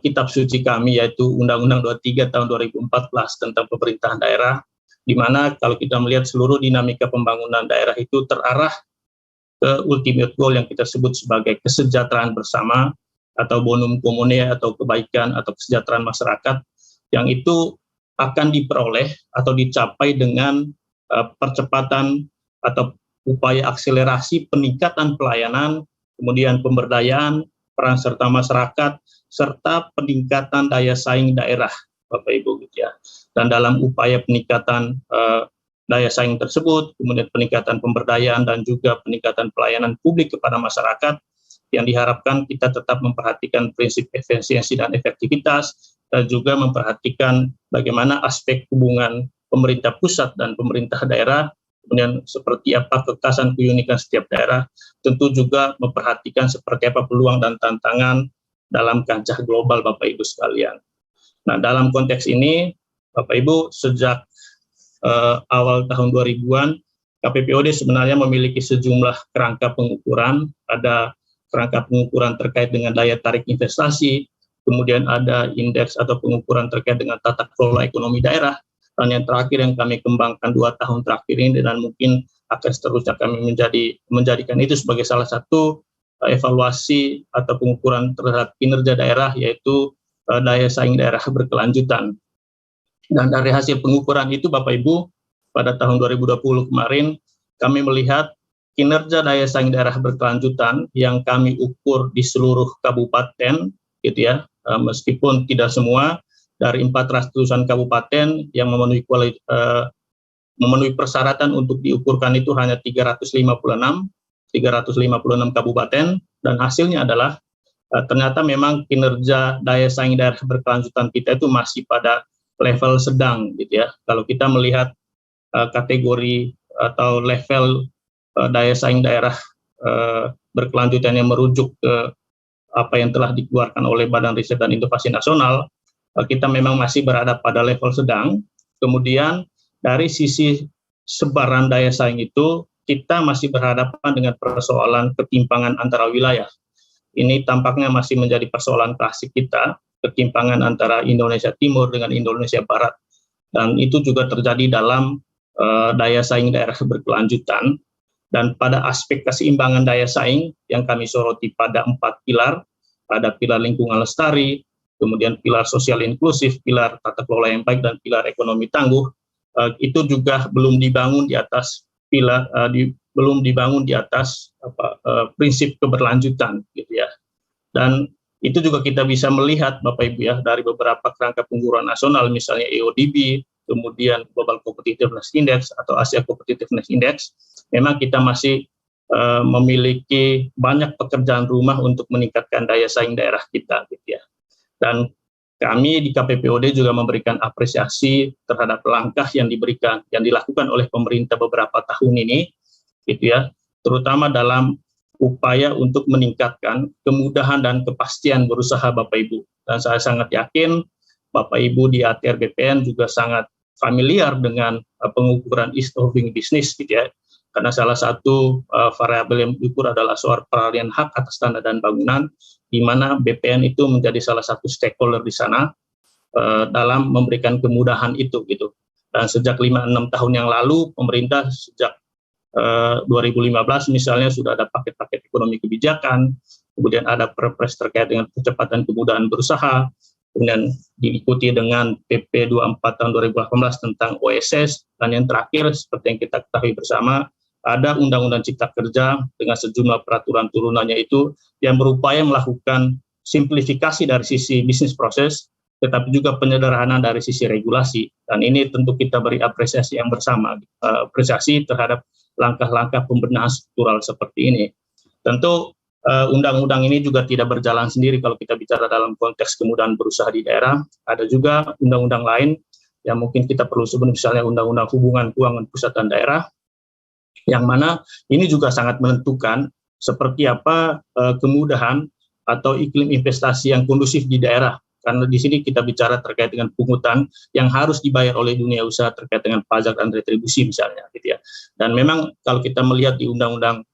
kitab suci kami, yaitu Undang-Undang 23 tahun 2014 tentang pemerintahan daerah, di mana kalau kita melihat seluruh dinamika pembangunan daerah itu terarah ke ultimate goal yang kita sebut sebagai kesejahteraan bersama atau bonum commune atau kebaikan atau kesejahteraan masyarakat, yang itu akan diperoleh atau dicapai dengan percepatan atau upaya akselerasi peningkatan pelayanan, kemudian pemberdayaan, peran serta masyarakat, serta peningkatan daya saing daerah, Bapak Ibu, gitu ya. Dan dalam upaya peningkatan daya saing tersebut, kemudian peningkatan pemberdayaan dan juga peningkatan pelayanan publik kepada masyarakat, yang diharapkan kita tetap memperhatikan prinsip efisiensi dan efektivitas, dan juga memperhatikan bagaimana aspek hubungan pemerintah pusat dan pemerintah daerah, kemudian seperti apa kekhasan keunikan setiap daerah, tentu juga memperhatikan seperti apa peluang dan tantangan dalam kancah global, Bapak Ibu sekalian. Nah, dalam konteks ini, Bapak Ibu, sejak awal tahun 2000-an, KPPOD sebenarnya memiliki sejumlah kerangka pengukuran. Ada kerangka pengukuran terkait dengan daya tarik investasi, kemudian ada indeks atau pengukuran terkait dengan tata kelola ekonomi daerah, dan yang terakhir yang kami kembangkan 2 tahun terakhir ini, dan mungkin akan seterusnya kami menjadikan itu sebagai salah satu evaluasi atau pengukuran terhadap kinerja daerah, yaitu daya saing daerah berkelanjutan. Dan dari hasil pengukuran itu, Bapak Ibu, pada tahun 2020 kemarin, kami melihat kinerja daya saing daerah berkelanjutan yang kami ukur di seluruh kabupaten, gitu ya, meskipun tidak semua, dari 400-an kabupaten yang memenuhi persyaratan untuk diukurkan itu hanya 356 kabupaten, dan hasilnya adalah ternyata memang kinerja daya saing daerah berkelanjutan kita itu masih pada level sedang, gitu ya. Kalau kita melihat kategori atau level daya saing daerah berkelanjutan yang merujuk ke apa yang telah dikeluarkan oleh Badan Riset dan Inovasi Nasional, kita memang masih berada pada level sedang. Kemudian dari sisi sebaran daya saing itu, kita masih berhadapan dengan persoalan ketimpangan antara wilayah. Ini tampaknya masih menjadi persoalan klasik kita, ketimpangan antara Indonesia Timur dengan Indonesia Barat. Dan itu juga terjadi dalam daya saing daerah berkelanjutan. Dan pada aspek keseimbangan daya saing yang kami soroti pada 4 pilar, ada pilar lingkungan lestari, kemudian pilar sosial inklusif, pilar tata kelola yang baik, dan pilar ekonomi tangguh, itu juga belum dibangun di atas prinsip keberlanjutan, gitu ya. Dan itu juga kita bisa melihat, Bapak Ibu ya, dari beberapa kerangka pengukuran nasional, misalnya EODB, kemudian Global Competitiveness Index atau Asia Competitiveness Index, memang kita masih memiliki banyak pekerjaan rumah untuk meningkatkan daya saing daerah kita, gitu ya. Dan kami di KPPOD juga memberikan apresiasi terhadap langkah yang dilakukan oleh pemerintah beberapa tahun ini, gitu ya, terutama dalam upaya untuk meningkatkan kemudahan dan kepastian berusaha, Bapak Ibu. Dan saya sangat yakin Bapak Ibu di ATR BPN juga sangat familiar dengan pengukuran ease of doing business, gitu ya. Karena salah satu variabel yang diukur adalah soal peralihan hak atas tanah dan bangunan, di mana BPN itu menjadi salah satu stakeholder di sana dalam memberikan kemudahan itu, gitu. Dan sejak 5-6 tahun yang lalu, pemerintah sejak 2015 misalnya sudah ada paket-paket ekonomi kebijakan, kemudian ada perpres terkait dengan percepatan kemudahan berusaha, kemudian diikuti dengan PP 24 tahun 2018 tentang OSS, dan yang terakhir seperti yang kita ketahui bersama, ada Undang-Undang Cipta Kerja dengan sejumlah peraturan turunannya itu yang berupaya melakukan simplifikasi dari sisi bisnis proses, tetapi juga penyederhanaan dari sisi regulasi. Dan ini tentu kita beri apresiasi yang bersama, apresiasi terhadap langkah-langkah pembenahan struktural seperti ini. Tentu undang-undang ini juga tidak berjalan sendiri kalau kita bicara dalam konteks kemudahan berusaha di daerah. Ada juga undang-undang lain yang mungkin kita perlu sebut, misalnya Undang-Undang Hubungan Keuangan Pusat dan Daerah, yang mana ini juga sangat menentukan seperti apa kemudahan atau iklim investasi yang kondusif di daerah. Karena di sini kita bicara terkait dengan pungutan yang harus dibayar oleh dunia usaha terkait dengan pajak dan retribusi misalnya, gitu ya. Dan memang kalau kita melihat di Undang-Undang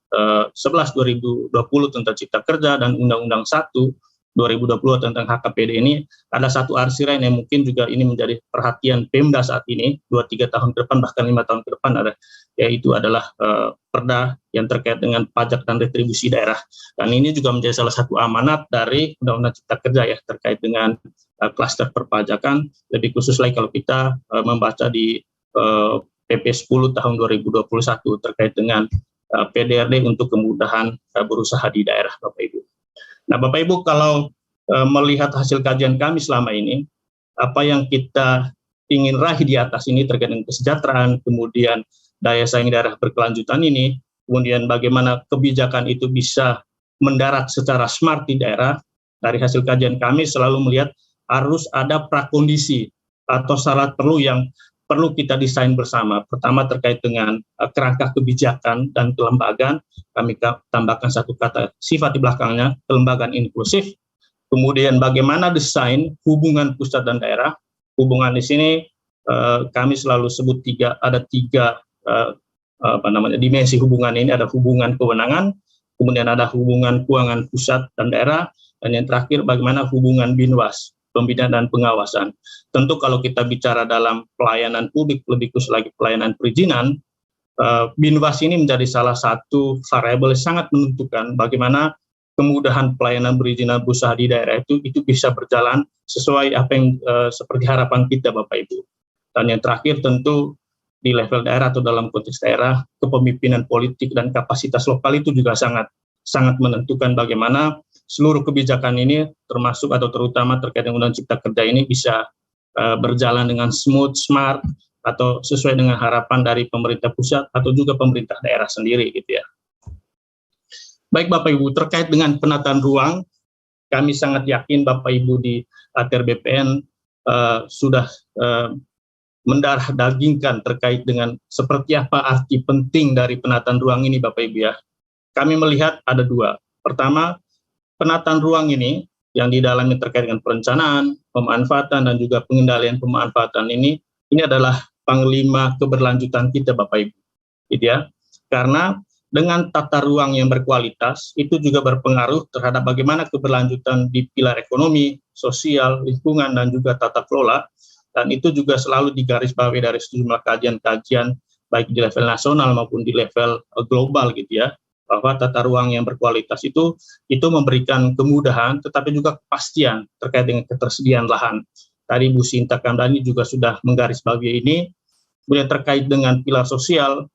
11 2020 tentang Cipta Kerja dan Undang-Undang 1 2020 tentang HKPD ini, ada satu arsiran yang mungkin juga ini menjadi perhatian Pemda saat ini, 2-3 tahun ke depan, bahkan 5 tahun ke depan, yaitu adalah perda yang terkait dengan pajak dan retribusi daerah. Dan ini juga menjadi salah satu amanat dari Undang-Undang Cipta Kerja ya, terkait dengan klaster perpajakan, lebih khusus lagi kalau kita membaca di PP 10 tahun 2021 terkait dengan PDRD untuk kemudahan berusaha di daerah, Bapak Ibu. Nah, Bapak Ibu, kalau melihat hasil kajian kami selama ini, apa yang kita ingin raih di atas ini terkait dengan kesejahteraan, kemudian daya saing daerah berkelanjutan ini, kemudian bagaimana kebijakan itu bisa mendarat secara smart di daerah. Dari hasil kajian kami selalu melihat harus ada prakondisi atau syarat yang perlu kita desain bersama. Pertama terkait dengan kerangka kebijakan dan kelembagaan, kami tambahkan satu kata sifat di belakangnya, kelembagaan inklusif. kemudian bagaimana desain hubungan pusat dan daerah. Hubungan di sini kami selalu sebut ada tiga dimensi hubungan ini. Ada hubungan kewenangan, kemudian ada hubungan keuangan pusat dan daerah, dan yang terakhir bagaimana hubungan binwas, pembinaan dan pengawasan. Tentu kalau kita bicara dalam pelayanan publik, lebih khusus lagi pelayanan perizinan, binwas ini menjadi salah satu variabel yang sangat menentukan bagaimana kemudahan pelayanan perizinan berusaha di daerah itu bisa berjalan sesuai apa yang seperti harapan kita Bapak Ibu. Dan yang terakhir tentu di level daerah atau dalam konteks daerah, kepemimpinan politik dan kapasitas lokal itu juga sangat menentukan bagaimana seluruh kebijakan ini termasuk atau terutama terkait dengan Undang Cipta Kerja ini bisa berjalan dengan smooth, smart, atau sesuai dengan harapan dari pemerintah pusat atau juga pemerintah daerah sendiri gitu ya. Baik Bapak Ibu, terkait dengan penataan ruang, kami sangat yakin Bapak Ibu di ATR BPN sudah mendarah dagingkan terkait dengan seperti apa arti penting dari penataan ruang ini Bapak Ibu ya. Kami melihat ada dua. Pertama, penataan ruang ini yang di dalamnya terkait dengan perencanaan, pemanfaatan dan juga pengendalian pemanfaatan ini adalah panglima keberlanjutan kita Bapak Ibu. Gitu ya. Karena dengan tata ruang yang berkualitas itu juga berpengaruh terhadap bagaimana keberlanjutan di pilar ekonomi, sosial, lingkungan dan juga tata kelola. Dan itu juga selalu digarisbawahi dari sejumlah kajian-kajian baik di level nasional maupun di level global gitu ya, bahwa tata ruang yang berkualitas itu memberikan kemudahan tetapi juga kepastian terkait dengan ketersediaan lahan. Tadi Bu Sinta Kamdani juga sudah menggarisbawahi ini. Kemudian terkait dengan pilar sosial,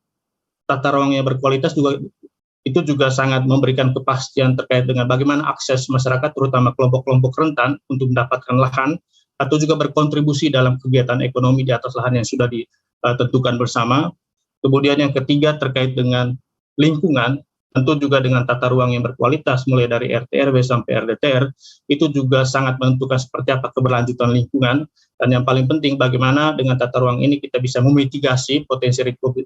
tata ruang yang berkualitas juga sangat memberikan kepastian terkait dengan bagaimana akses masyarakat terutama kelompok-kelompok rentan untuk mendapatkan lahan atau juga berkontribusi dalam kegiatan ekonomi di atas lahan yang sudah ditentukan bersama. Kemudian yang ketiga terkait dengan lingkungan, tentu juga dengan tata ruang yang berkualitas mulai dari RT/RW sampai RDTR, itu juga sangat menentukan seperti apa keberlanjutan lingkungan. Dan yang paling penting bagaimana dengan tata ruang ini kita bisa memitigasi potensi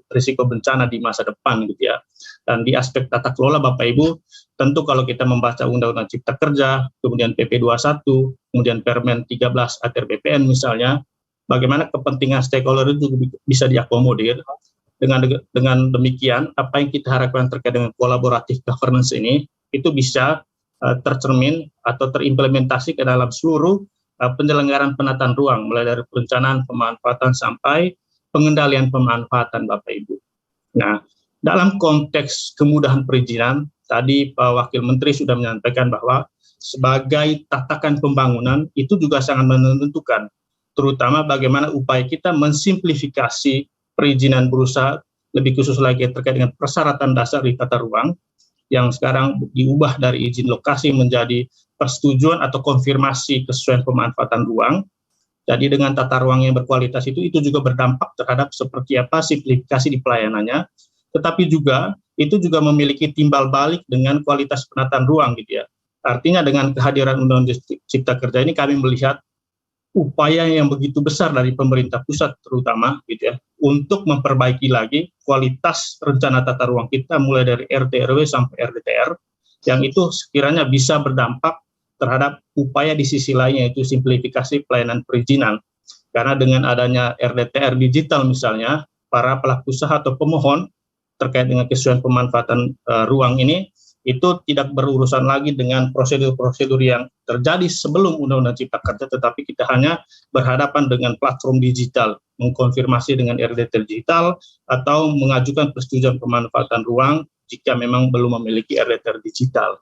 risiko bencana di masa depan gitu ya. Dan di aspek tata kelola Bapak Ibu, tentu kalau kita membaca Undang-Undang Cipta Kerja, kemudian PP 21, kemudian Permen 13 ATR BPN misalnya, bagaimana kepentingan stakeholder itu bisa diakomodir. Dengan demikian, apa yang kita harapkan terkait dengan kolaboratif governance ini, itu bisa tercermin atau terimplementasi ke dalam seluruh penyelenggaraan penataan ruang, mulai dari perencanaan, pemanfaatan, sampai pengendalian pemanfaatan Bapak Ibu. Nah, dalam konteks kemudahan perizinan, tadi Pak Wakil Menteri sudah menyampaikan bahwa sebagai tatakan pembangunan itu juga sangat menentukan, terutama bagaimana upaya kita mensimplifikasi perizinan berusaha, lebih khusus lagi terkait dengan persyaratan dasar di tata ruang, yang sekarang diubah dari izin lokasi menjadi persetujuan atau konfirmasi kesesuaian pemanfaatan ruang. Jadi dengan tata ruang yang berkualitas itu juga berdampak terhadap seperti apa simplifikasi di pelayanannya, tetapi juga itu juga memiliki timbal balik dengan kualitas penataan ruang gitu ya. Artinya dengan kehadiran Undang-Undang Cipta Kerja ini kami melihat upaya yang begitu besar dari pemerintah pusat terutama gitu ya, untuk memperbaiki lagi kualitas rencana tata ruang kita mulai dari RT/RW sampai RDTR, yang itu sekiranya bisa berdampak terhadap upaya di sisi lainnya yaitu simplifikasi pelayanan perizinan. Karena dengan adanya RDTR digital misalnya, para pelaku usaha atau pemohon terkait dengan kesesuaian pemanfaatan ruang ini itu tidak berurusan lagi dengan prosedur-prosedur yang terjadi sebelum Undang-Undang Cipta Kerja, tetapi kita hanya berhadapan dengan platform digital, mengkonfirmasi dengan RDTR digital, atau mengajukan persetujuan pemanfaatan ruang jika memang belum memiliki RDTR digital.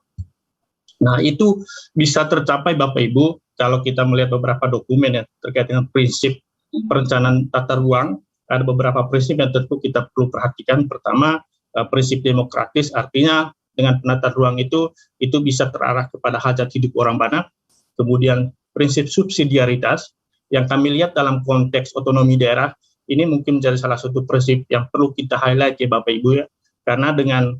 Nah, itu bisa tercapai Bapak Ibu kalau kita melihat beberapa dokumen yang terkait dengan prinsip perencanaan tata ruang. Ada beberapa prinsip yang tentu kita perlu perhatikan. Pertama, prinsip demokratis, artinya dengan penataan ruang itu bisa terarah kepada hajat hidup orang banyak. Kemudian prinsip subsidiaritas yang kami lihat dalam konteks otonomi daerah ini mungkin menjadi salah satu prinsip yang perlu kita highlight ya Bapak Ibu ya, karena dengan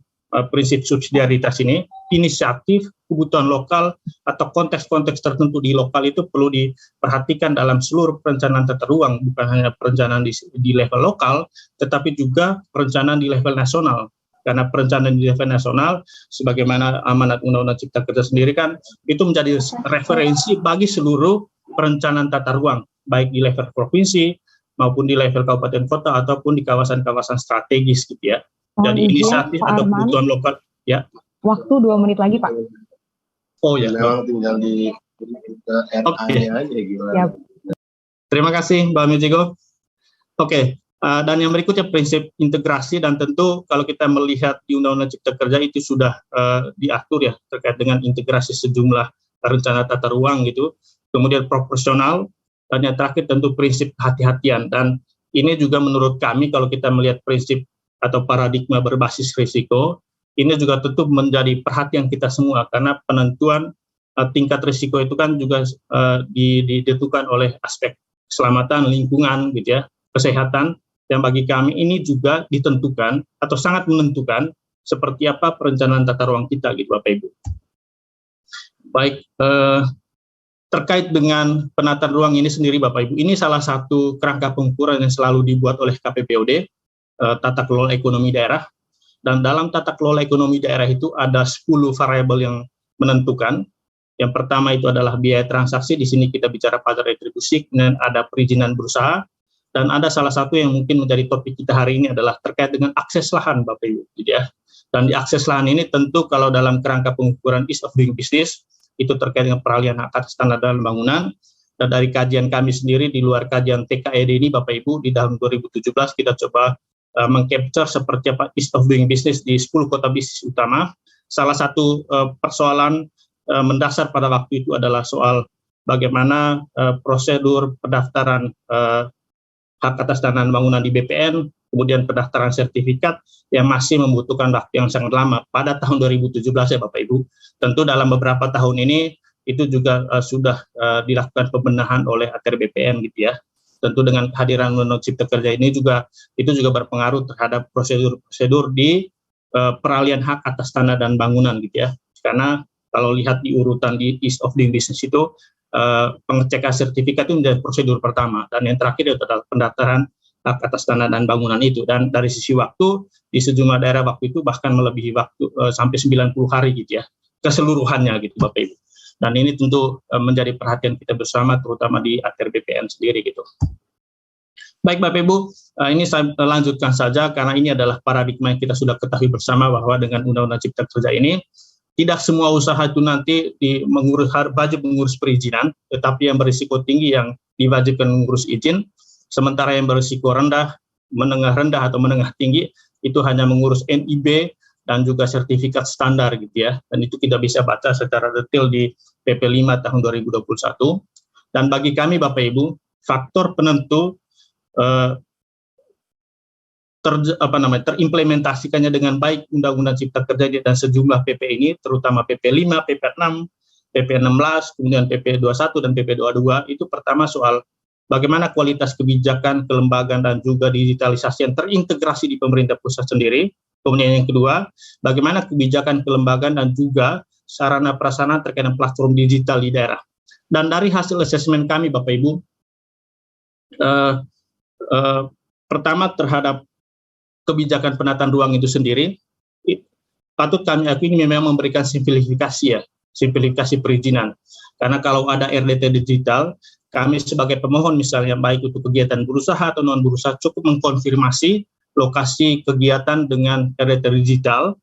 prinsip subsidiaritas ini inisiatif kebutuhan lokal atau konteks-konteks tertentu di lokal itu perlu diperhatikan dalam seluruh perencanaan tata ruang, bukan hanya perencanaan di level lokal tetapi juga perencanaan di level nasional. karena perencanaan di level nasional sebagaimana amanat Undang-Undang Cipta Kerja sendiri kan itu menjadi referensi bagi seluruh perencanaan tata ruang baik di level provinsi maupun di level kabupaten kota ataupun di kawasan-kawasan strategis gitu ya. Jadi inisiatif atau kebutuhan lokal ya. Waktu 2 menit lagi Pak. Oh ya. Memang tinggal di RA-nya aja gimana. Ya. Terima kasih Mbak Mijiko. Oke. Dan yang berikutnya prinsip integrasi, dan tentu kalau kita melihat di Undang-Undang Cipta Kerja itu sudah diatur ya terkait dengan integrasi sejumlah rencana tata ruang gitu. Kemudian proporsional, dan yang terakhir tentu prinsip kehati-hatian. Dan ini juga menurut kami kalau kita melihat prinsip atau paradigma berbasis risiko, ini juga tentu menjadi perhatian kita semua karena penentuan tingkat risiko itu kan juga ditentukan oleh aspek keselamatan lingkungan gitu ya, kesehatan. Yang bagi kami ini juga ditentukan atau sangat menentukan seperti apa perencanaan tata ruang kita gitu Bapak Ibu. Baik, terkait dengan penataan ruang ini sendiri Bapak Ibu, ini salah satu kerangka pengukuran yang selalu dibuat oleh KPPOD, tata kelola ekonomi daerah. Dan dalam tata kelola ekonomi daerah itu ada 10 variabel yang menentukan. Yang pertama itu adalah biaya transaksi, di sini kita bicara pada retribusi, dan ada perizinan berusaha. Dan ada salah satu yang mungkin menjadi topik kita hari ini adalah terkait dengan akses lahan Bapak Ibu gitu ya. Dan di akses lahan ini tentu kalau dalam kerangka pengukuran ease of doing business itu terkait dengan peralihan hak atas tanah dan bangunan. Dan dari kajian kami sendiri di luar kajian TKED ini Bapak Ibu di tahun 2017 kita coba mengcapture seperti apa ease of doing business di 10 kota bisnis utama. Salah satu persoalan mendasar pada waktu itu adalah soal bagaimana prosedur pendaftaran hak atas tanah dan bangunan di BPN, kemudian pendaftaran sertifikat yang masih membutuhkan waktu yang sangat lama pada tahun 2017 ya Bapak Ibu. Tentu dalam beberapa tahun ini itu juga sudah dilakukan pembenahan oleh ATR BPN gitu ya. Tentu dengan kehadiran Undang-Undang Cipta Kerja ini juga itu juga berpengaruh terhadap prosedur-prosedur di peralihan hak atas tanah dan bangunan gitu ya. Karena kalau lihat di urutan di ease of doing business itu pengecekan sertifikat itu menjadi prosedur pertama, dan yang terakhir itu adalah pendaftaran hak atas tanah dan bangunan itu. Dan dari sisi waktu di sejumlah daerah waktu itu bahkan melebihi waktu sampai 90 hari gitu ya keseluruhannya gitu Bapak Ibu. Dan ini tentu menjadi perhatian kita bersama terutama di ATR BPN sendiri gitu. Baik Bapak Ibu, ini saya lanjutkan saja karena ini adalah paradigma yang kita sudah ketahui bersama bahwa dengan Undang-Undang Cipta Kerja ini tidak semua usaha itu nanti wajib mengurus perizinan, tetapi yang berisiko tinggi yang diwajibkan mengurus izin, sementara yang berisiko rendah, menengah rendah atau menengah tinggi itu hanya mengurus NIB dan juga sertifikat standar gitu ya. Dan itu kita bisa baca secara detail di PP 5 tahun 2021. Dan bagi kami Bapak Ibu, faktor penentu terimplementasikannya dengan baik Undang-Undang Cipta Kerja dan sejumlah PP ini, terutama PP 5, PP 6, PP 16, kemudian PP 21 dan PP 22, itu pertama soal bagaimana kualitas kebijakan, kelembagaan, dan juga digitalisasi yang terintegrasi di pemerintah pusat sendiri. Kemudian yang kedua, bagaimana kebijakan, kelembagaan, dan juga sarana prasarana terkait dengan platform digital di daerah. Dan dari hasil asesmen kami Bapak Ibu, pertama terhadap kebijakan penataan ruang itu sendiri, patut kami akui memang memberikan simplifikasi ya, simplifikasi perizinan. Karena kalau ada RDT digital, kami sebagai pemohon misalnya baik untuk kegiatan berusaha atau non berusaha cukup mengkonfirmasi lokasi kegiatan dengan RDT digital.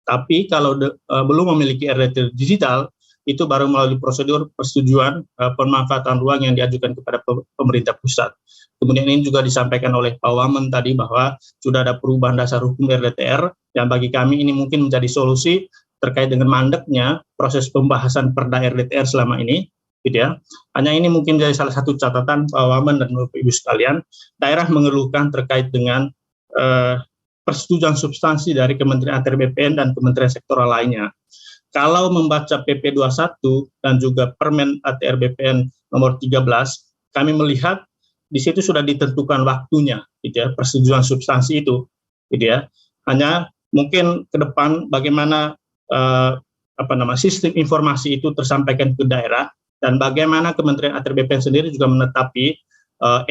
Tapi kalau belum memiliki RDT digital, itu baru melalui prosedur persetujuan pemanfaatan ruang yang diajukan kepada pemerintah pusat. Kemudian ini juga disampaikan oleh Pak Wamen tadi bahwa sudah ada perubahan dasar hukum RDTR yang bagi kami ini mungkin menjadi solusi terkait dengan mandeknya proses pembahasan Perda RDTR selama ini, gitu ya. Hanya ini mungkin jadi salah satu catatan Pak Wamen dan Bapak Ibu sekalian, daerah mengeluhkan terkait dengan persetujuan substansi dari Kementerian ATR BPN dan Kementerian sektoral lainnya. Kalau membaca PP 21 dan juga Permen ATR BPN nomor 13, kami melihat di situ sudah ditentukan waktunya, gitu ya, persetujuan substansi itu, gitu ya. Hanya mungkin ke depan bagaimana sistem informasi itu tersampaikan ke daerah dan bagaimana Kementerian ATR BPN sendiri juga menetapi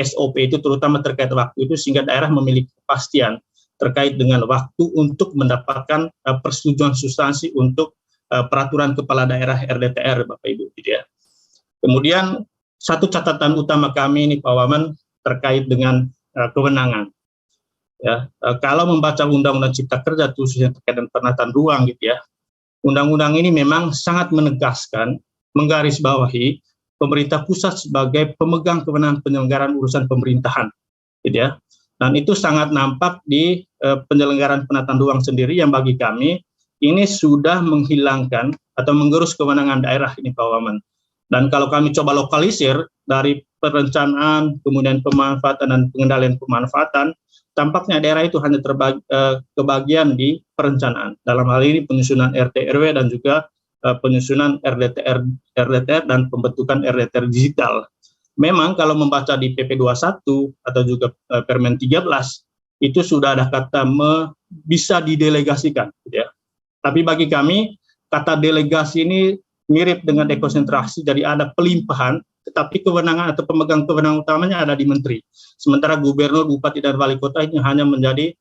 SOP itu terutama terkait waktu itu sehingga daerah memiliki kepastian terkait dengan waktu untuk mendapatkan persetujuan substansi untuk peraturan kepala daerah RDTR, Bapak Ibu, gitu ya. Kemudian satu catatan utama kami ini Pak Wamen terkait dengan kewenangan. Ya, kalau membaca Undang-Undang Cipta Kerja khususnya terkait dengan penataan ruang gitu ya, undang-undang ini memang sangat menegaskan, menggarisbawahi pemerintah pusat sebagai pemegang kewenangan penyelenggaraan urusan pemerintahan, gitu ya. Dan itu sangat nampak di penyelenggaraan penataan ruang sendiri yang bagi kami ini sudah menghilangkan atau menggerus kewenangan daerah ini Pak Wamen. Dan kalau kami coba lokalisir dari perencanaan, kemudian pemanfaatan dan pengendalian pemanfaatan, tampaknya daerah itu hanya kebagian di perencanaan. Dalam hal ini penyusunan RT/RW dan juga penyusunan RDTR dan pembentukan RDTR digital. Memang kalau membaca di PP 21 atau juga Permen 13 itu sudah ada kata bisa didelegasikan, gitu ya. Tapi bagi kami kata delegasi ini mirip dengan dekonsentrasi, jadi ada pelimpahan, tetapi kewenangan atau pemegang kewenangan utamanya ada di menteri. Sementara gubernur, bupati, dan wali kota ini hanya menjadi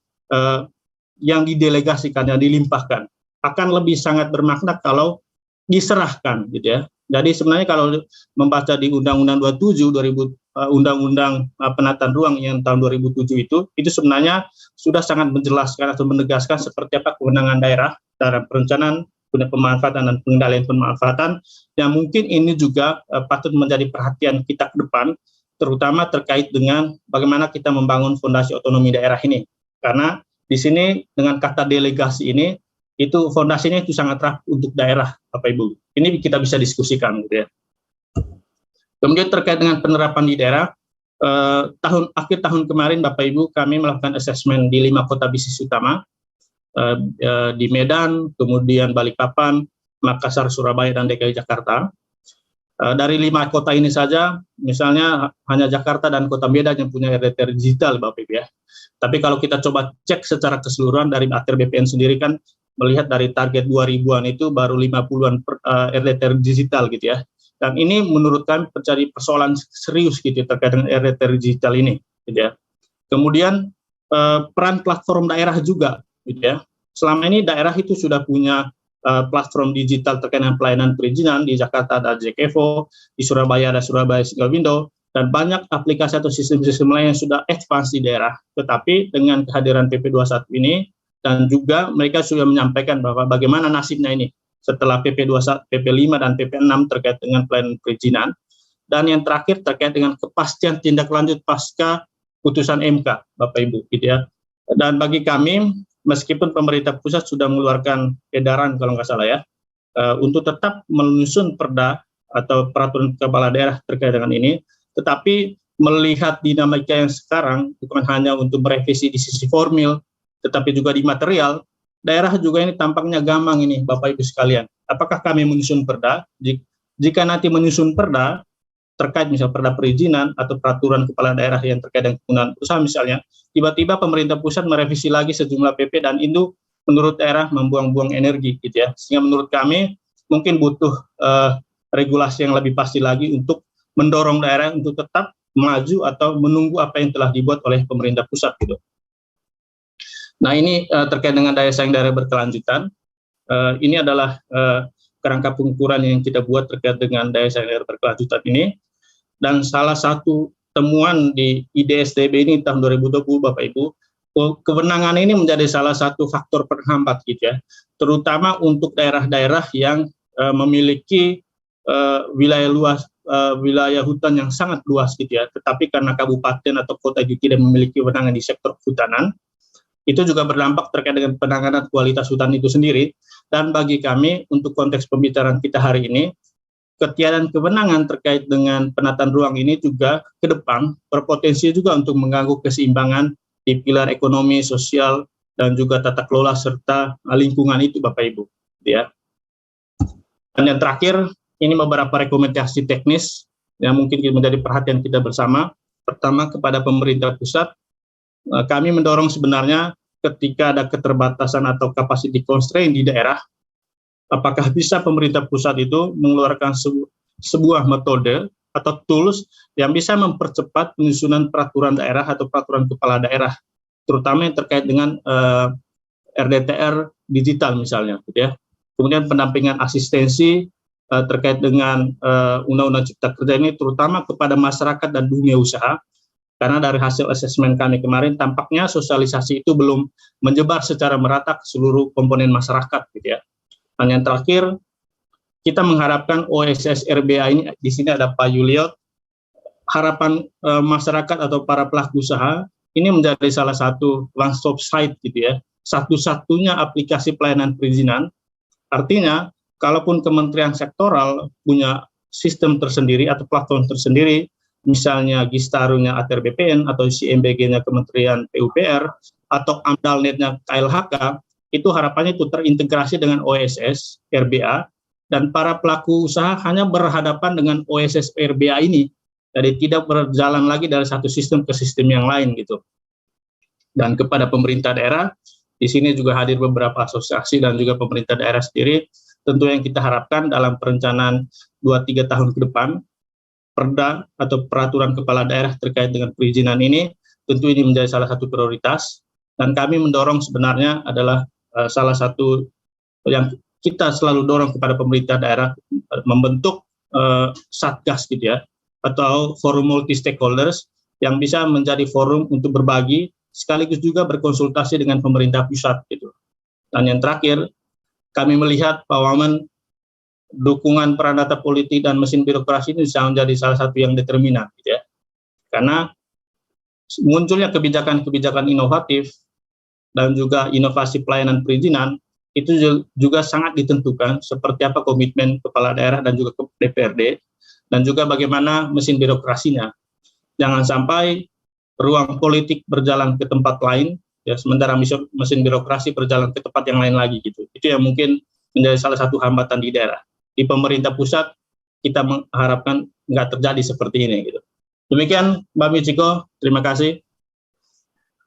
yang didelegasikan, yang dilimpahkan. Akan lebih sangat bermakna kalau diserahkan, gitu ya. Jadi sebenarnya kalau membaca di Undang-Undang 27, Undang-Undang Penataan Ruang yang tahun 2007 itu sebenarnya sudah sangat menjelaskan atau menegaskan seperti apa kewenangan daerah dalam perencanaan, pemanfaatan dan pengendalian pemanfaatan, yang mungkin ini juga patut menjadi perhatian kita ke depan, terutama terkait dengan bagaimana kita membangun fondasi otonomi daerah ini. Karena di sini dengan kata delegasi ini, itu fondasinya itu sangat rapuh untuk daerah, Bapak Ibu. Ini kita bisa diskusikan, gitu ya. Kemudian terkait dengan penerapan di daerah, akhir tahun kemarin Bapak Ibu kami melakukan asesmen di 5 kota bisnis utama, di Medan, kemudian Balikpapan, Makassar, Surabaya, dan DKI Jakarta. Dari 5 kota ini saja, misalnya hanya Jakarta dan Kota Medan yang punya RDTR digital, Bapak Ibu ya. Tapi kalau kita coba cek secara keseluruhan dari ATR BPN sendiri kan melihat dari target 2000-an itu baru 50-an RDTR digital gitu ya. Dan ini menurut kami menjadi persoalan serius gitu terkait dengan RDTR digital ini, gitu ya. Kemudian peran platform daerah juga, gitu ya. Selama ini daerah itu sudah punya platform digital terkait dengan pelayanan perizinan. Di Jakarta ada JKEVO, di Surabaya ada Surabaya Single Window, dan banyak aplikasi atau sistem-sistem lain yang sudah advance di daerah. Tetapi dengan kehadiran PP 21 ini, dan juga mereka sudah menyampaikan bahwa bagaimana nasibnya ini setelah PP 21, PP 5 dan PP 6 terkait dengan pelayanan perizinan. Dan yang terakhir terkait dengan kepastian tindak lanjut pasca putusan MK, Bapak Ibu, gitu ya. Dan bagi kami, meskipun pemerintah pusat sudah mengeluarkan edaran kalau nggak salah ya, untuk tetap menyusun perda atau peraturan kepala daerah terkait dengan ini, tetapi melihat dinamika yang sekarang bukan hanya untuk merevisi di sisi formil, tetapi juga di material, daerah juga ini tampaknya gamang ini, Bapak Ibu sekalian. Apakah kami menyusun perda? Jika nanti menyusun perda, terkait misal perda perizinan atau peraturan kepala daerah yang terkait dengan penggunaan usaha misalnya, tiba-tiba pemerintah pusat merevisi lagi sejumlah PP dan itu menurut daerah membuang-buang energi, gitu ya. Sehingga menurut kami mungkin butuh regulasi yang lebih pasti lagi untuk mendorong daerah untuk tetap maju atau menunggu apa yang telah dibuat oleh pemerintah pusat, gitu. Nah ini terkait dengan daya saing daerah berkelanjutan, ini adalah kerangka pengukuran yang kita buat terkait dengan daya saing daerah berkelanjutan ini, dan salah satu temuan di IDSDB ini tahun 2020 Bapak Ibu, kewenangan ini menjadi salah satu faktor penghambat gitu ya, terutama untuk daerah-daerah yang memiliki wilayah luas, wilayah hutan yang sangat luas gitu ya, tetapi karena kabupaten atau kota itu tidak memiliki kewenangan di sektor kehutanan, itu juga berdampak terkait dengan penanganan kualitas hutan itu sendiri. Dan bagi kami, untuk konteks pembicaraan kita hari ini, ketiadaan kewenangan terkait dengan penataan ruang ini juga ke depan berpotensi juga untuk mengganggu keseimbangan di pilar ekonomi, sosial, dan juga tata kelola serta lingkungan itu Bapak Ibu. Ya. Dan yang terakhir, ini beberapa rekomendasi teknis yang mungkin menjadi perhatian kita bersama. Pertama, kepada pemerintah pusat, kami mendorong sebenarnya ketika ada keterbatasan atau capacity constraint di daerah, apakah bisa pemerintah pusat itu mengeluarkan sebuah metode atau tools yang bisa mempercepat penyusunan peraturan daerah atau peraturan kepala daerah terutama yang terkait dengan RDTR digital misalnya, gitu ya. Kemudian pendampingan asistensi terkait dengan Undang-Undang Cipta Kerja ini terutama kepada masyarakat dan dunia usaha, karena dari hasil asesmen kami kemarin tampaknya sosialisasi itu belum menyebar secara merata ke seluruh komponen masyarakat, gitu ya. Dan yang terakhir, kita mengharapkan OSS RBA ini, di sini ada Pak Yuliot, harapan masyarakat atau para pelaku usaha ini menjadi salah satu one-stop site, gitu ya, satu-satunya aplikasi pelayanan perizinan. Artinya, kalaupun kementerian sektoral punya sistem tersendiri atau platform tersendiri, misalnya Gistarunya ATR BPN atau CMBG-nya Kementerian PUPR atau AMDALNet-nya KLHK, itu harapannya itu terintegrasi dengan OSS RBA, dan para pelaku usaha hanya berhadapan dengan OSS RBA ini, jadi tidak berjalan lagi dari satu sistem ke sistem yang lain, gitu. Dan kepada pemerintah daerah, di sini juga hadir beberapa asosiasi dan juga pemerintah daerah sendiri, tentu yang kita harapkan dalam perencanaan 2-3 tahun ke depan, Perda atau peraturan kepala daerah terkait dengan perizinan ini, tentu ini menjadi salah satu prioritas, dan kami mendorong sebenarnya adalah salah satu yang kita selalu dorong kepada pemerintah daerah, membentuk satgas, gitu ya, atau forum multi stakeholders yang bisa menjadi forum untuk berbagi sekaligus juga berkonsultasi dengan pemerintah pusat, gitu. Dan yang terakhir, kami melihat Pak Wamen, dukungan peran data politik dan mesin birokrasi ini bisa menjadi salah satu yang determinan, gitu ya. Karena munculnya kebijakan-kebijakan inovatif dan juga inovasi pelayanan perizinan itu juga sangat ditentukan seperti apa komitmen kepala daerah dan juga DPRD, dan juga bagaimana mesin birokrasinya. Jangan sampai ruang politik berjalan ke tempat lain, ya, sementara mesin birokrasi berjalan ke tempat yang lain lagi, gitu. Itu yang mungkin menjadi salah satu hambatan di daerah. Di pemerintah pusat kita mengharapkan nggak terjadi seperti ini, gitu. Demikian Mbak Michiko, terima kasih.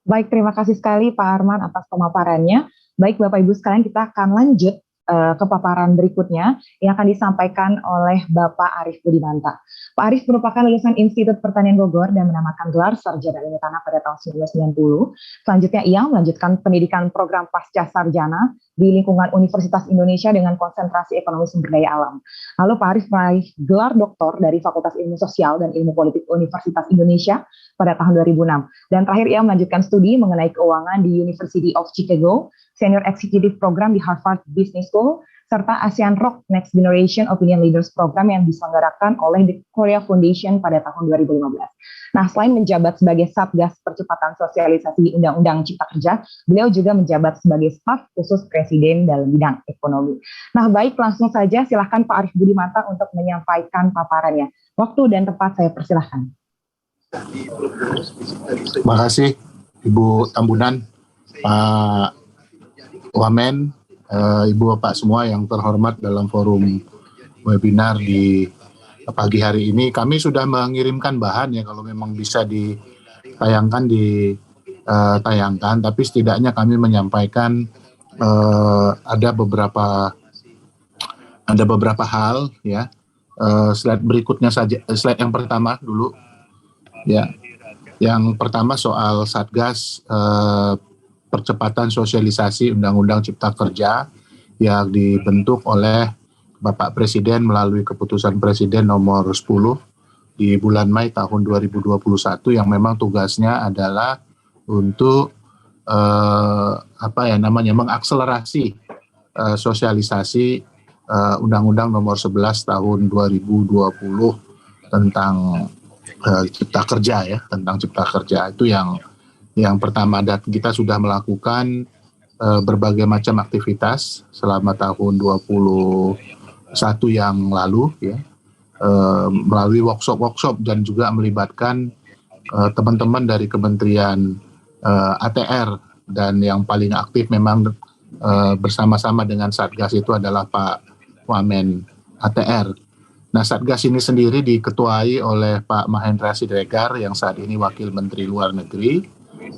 Baik, terima kasih sekali Pak Arman atas pemaparannya. Baik Bapak Ibu sekalian, kita akan lanjut ke paparan berikutnya yang akan disampaikan oleh Bapak Arief Budimanta. Pak Arief merupakan lulusan Institut Pertanian Bogor dan menamakan gelar sarjana ilmu tanah pada tahun 1990. Selanjutnya ia melanjutkan pendidikan program pasca sarjana di lingkungan Universitas Indonesia dengan konsentrasi ekonomi sumber daya alam. Lalu Pak Arief meraih gelar doktor dari Fakultas Ilmu Sosial dan Ilmu Politik Universitas Indonesia pada tahun 2006. Dan terakhir ia melanjutkan studi mengenai keuangan di University of Chicago, Senior Executive Program di Harvard Business School, serta ASEAN Rock Next Generation Opinion Leaders Program yang diselenggarakan oleh The Korea Foundation pada tahun 2015. Nah, selain menjabat sebagai Satgas Percepatan Sosialisasi Undang-Undang Cipta Kerja, beliau juga menjabat sebagai staf khusus Presiden dalam bidang ekonomi. Nah, baik, langsung saja silahkan Pak Arief Budimanta untuk menyampaikan paparannya. Waktu dan tempat saya persilahkan. Terima kasih Ibu Tambunan, Pak Wamen, Ibu Bapak semua yang terhormat dalam forum webinar di pagi hari ini. Kami sudah mengirimkan bahan ya, kalau memang bisa ditayangkan ditayangkan, tapi setidaknya kami menyampaikan ada beberapa hal ya. Slide berikutnya saja, slide yang pertama dulu ya. Yang pertama soal Satgas Percepatan Sosialisasi Undang-Undang Cipta Kerja yang dibentuk oleh Bapak Presiden melalui keputusan Presiden nomor 10 di bulan Mei tahun 2021 yang memang tugasnya adalah untuk mengakselerasi sosialisasi Undang-Undang nomor 11 tahun 2020 tentang Cipta Kerja ya, tentang Cipta Kerja. Itu yang pertama, dan kita sudah melakukan berbagai macam aktivitas selama tahun 2021 yang lalu ya, melalui workshop dan juga melibatkan teman-teman dari Kementerian ATR, dan yang paling aktif memang bersama-sama dengan Satgas itu adalah Pak Wamen ATR. Nah, Satgas ini sendiri diketuai oleh Pak Mahendra Siregar yang saat ini Wakil Menteri Luar Negeri.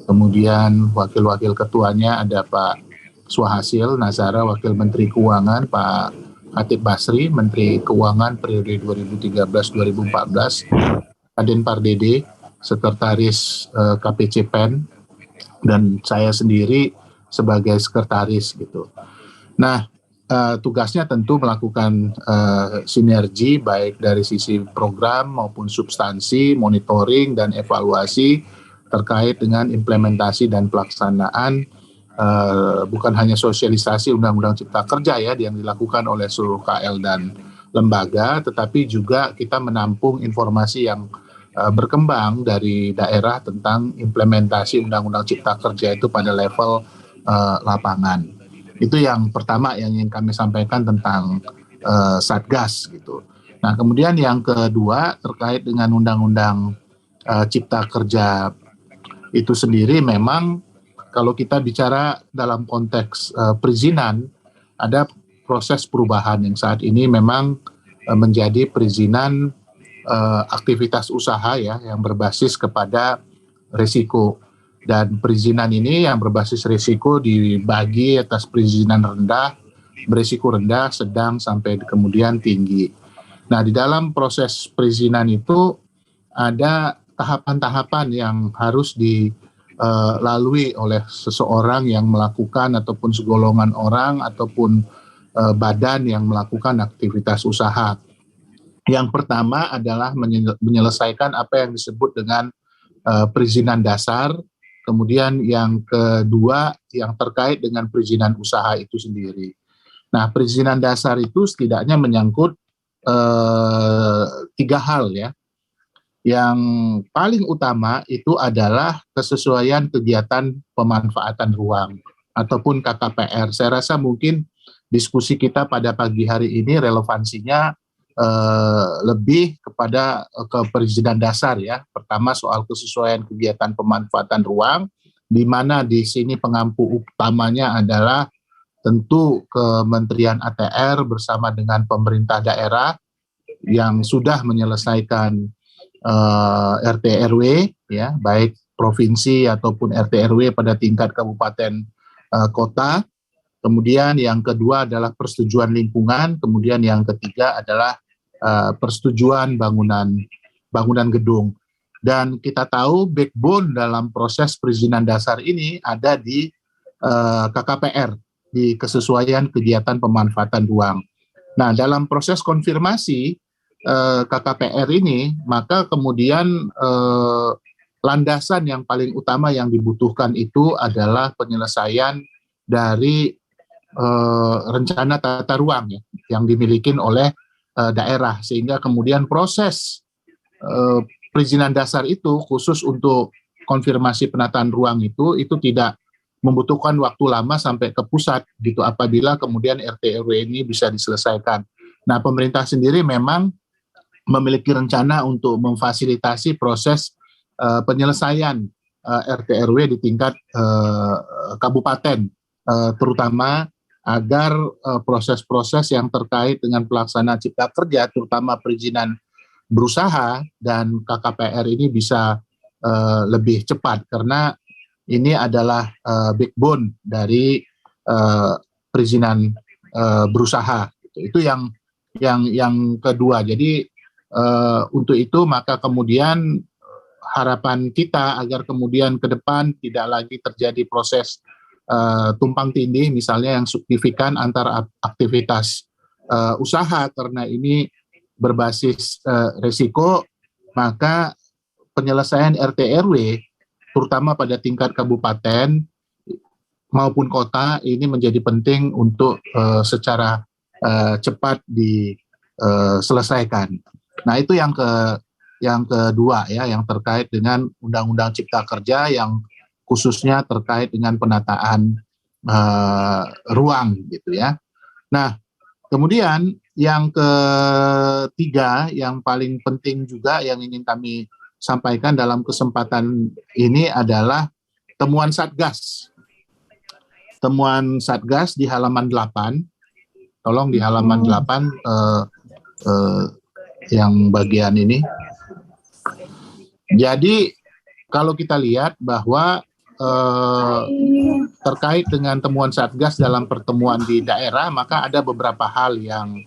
Kemudian wakil-wakil ketuanya ada Pak Swahasil Nazara, Wakil Menteri Keuangan, Pak Khatib Basri, Menteri Keuangan periode 2013-2014, Aden Pardede, Sekretaris KPC PEN, dan saya sendiri sebagai sekretaris gitu. Nah, tugasnya tentu melakukan sinergi baik dari sisi program maupun substansi, monitoring dan evaluasi terkait dengan implementasi dan pelaksanaan bukan hanya sosialisasi Undang-Undang Cipta Kerja ya yang dilakukan oleh seluruh KL dan lembaga, tetapi juga kita menampung informasi yang berkembang dari daerah tentang implementasi Undang-Undang Cipta Kerja itu pada level lapangan. Itu yang pertama yang ingin kami sampaikan tentang Satgas gitu. Nah, kemudian yang kedua terkait dengan Undang-Undang Cipta Kerja itu sendiri, memang kalau kita bicara dalam konteks perizinan, ada proses perubahan yang saat ini memang menjadi perizinan aktivitas usaha ya yang berbasis kepada risiko, dan perizinan ini yang berbasis risiko dibagi atas perizinan rendah, berisiko rendah, sedang sampai kemudian tinggi. Nah, di dalam proses perizinan itu ada tahapan-tahapan yang harus dilalui oleh seseorang yang melakukan ataupun segolongan orang ataupun badan yang melakukan aktivitas usaha. Yang pertama adalah menyelesaikan apa yang disebut dengan perizinan dasar, kemudian yang kedua yang terkait dengan perizinan usaha itu sendiri. Nah, perizinan dasar itu setidaknya menyangkut 3 hal ya. Yang paling utama itu adalah kesesuaian kegiatan pemanfaatan ruang ataupun KKPR. Saya rasa mungkin diskusi kita pada pagi hari ini relevansinya lebih kepada perizinan dasar ya. Pertama soal kesesuaian kegiatan pemanfaatan ruang, di mana di sini pengampu utamanya adalah tentu Kementerian ATR bersama dengan pemerintah daerah yang sudah menyelesaikan RT RW ya, baik provinsi ataupun RT RW pada tingkat kabupaten kota. Kemudian yang kedua adalah persetujuan lingkungan, kemudian yang ketiga adalah persetujuan bangunan gedung. Dan kita tahu backbone dalam proses perizinan dasar ini ada di KKPR, di kesesuaian kegiatan pemanfaatan ruang. Nah, dalam proses konfirmasi KKPR ini, maka kemudian landasan yang paling utama yang dibutuhkan itu adalah penyelesaian dari rencana tata ruang ya, yang dimiliki oleh daerah, sehingga kemudian proses perizinan dasar itu khusus untuk konfirmasi penataan ruang itu tidak membutuhkan waktu lama sampai ke pusat gitu apabila kemudian RT RW ini bisa diselesaikan. Nah, pemerintah sendiri memang memiliki rencana untuk memfasilitasi proses penyelesaian RT RW di tingkat kabupaten, terutama agar proses-proses yang terkait dengan pelaksanaan Cipta Kerja, terutama perizinan berusaha dan KKPR ini bisa lebih cepat, karena ini adalah backbone dari perizinan berusaha. Itu yang kedua. Jadi untuk itu maka kemudian harapan kita agar kemudian ke depan tidak lagi terjadi proses tumpang tindih misalnya yang signifikan antara aktivitas usaha karena ini berbasis risiko, maka penyelesaian RT RW terutama pada tingkat kabupaten maupun kota ini menjadi penting untuk secara cepat diselesaikan. Nah, itu yang kedua ya, yang terkait dengan Undang-Undang Cipta Kerja yang khususnya terkait dengan penataan ruang gitu ya. Nah, kemudian yang ketiga yang paling penting juga yang ingin kami sampaikan dalam kesempatan ini adalah temuan Satgas. Temuan Satgas di halaman 8. Tolong di halaman 8 yang bagian ini. Jadi kalau kita lihat bahwa terkait dengan temuan Satgas dalam pertemuan di daerah, maka ada beberapa hal yang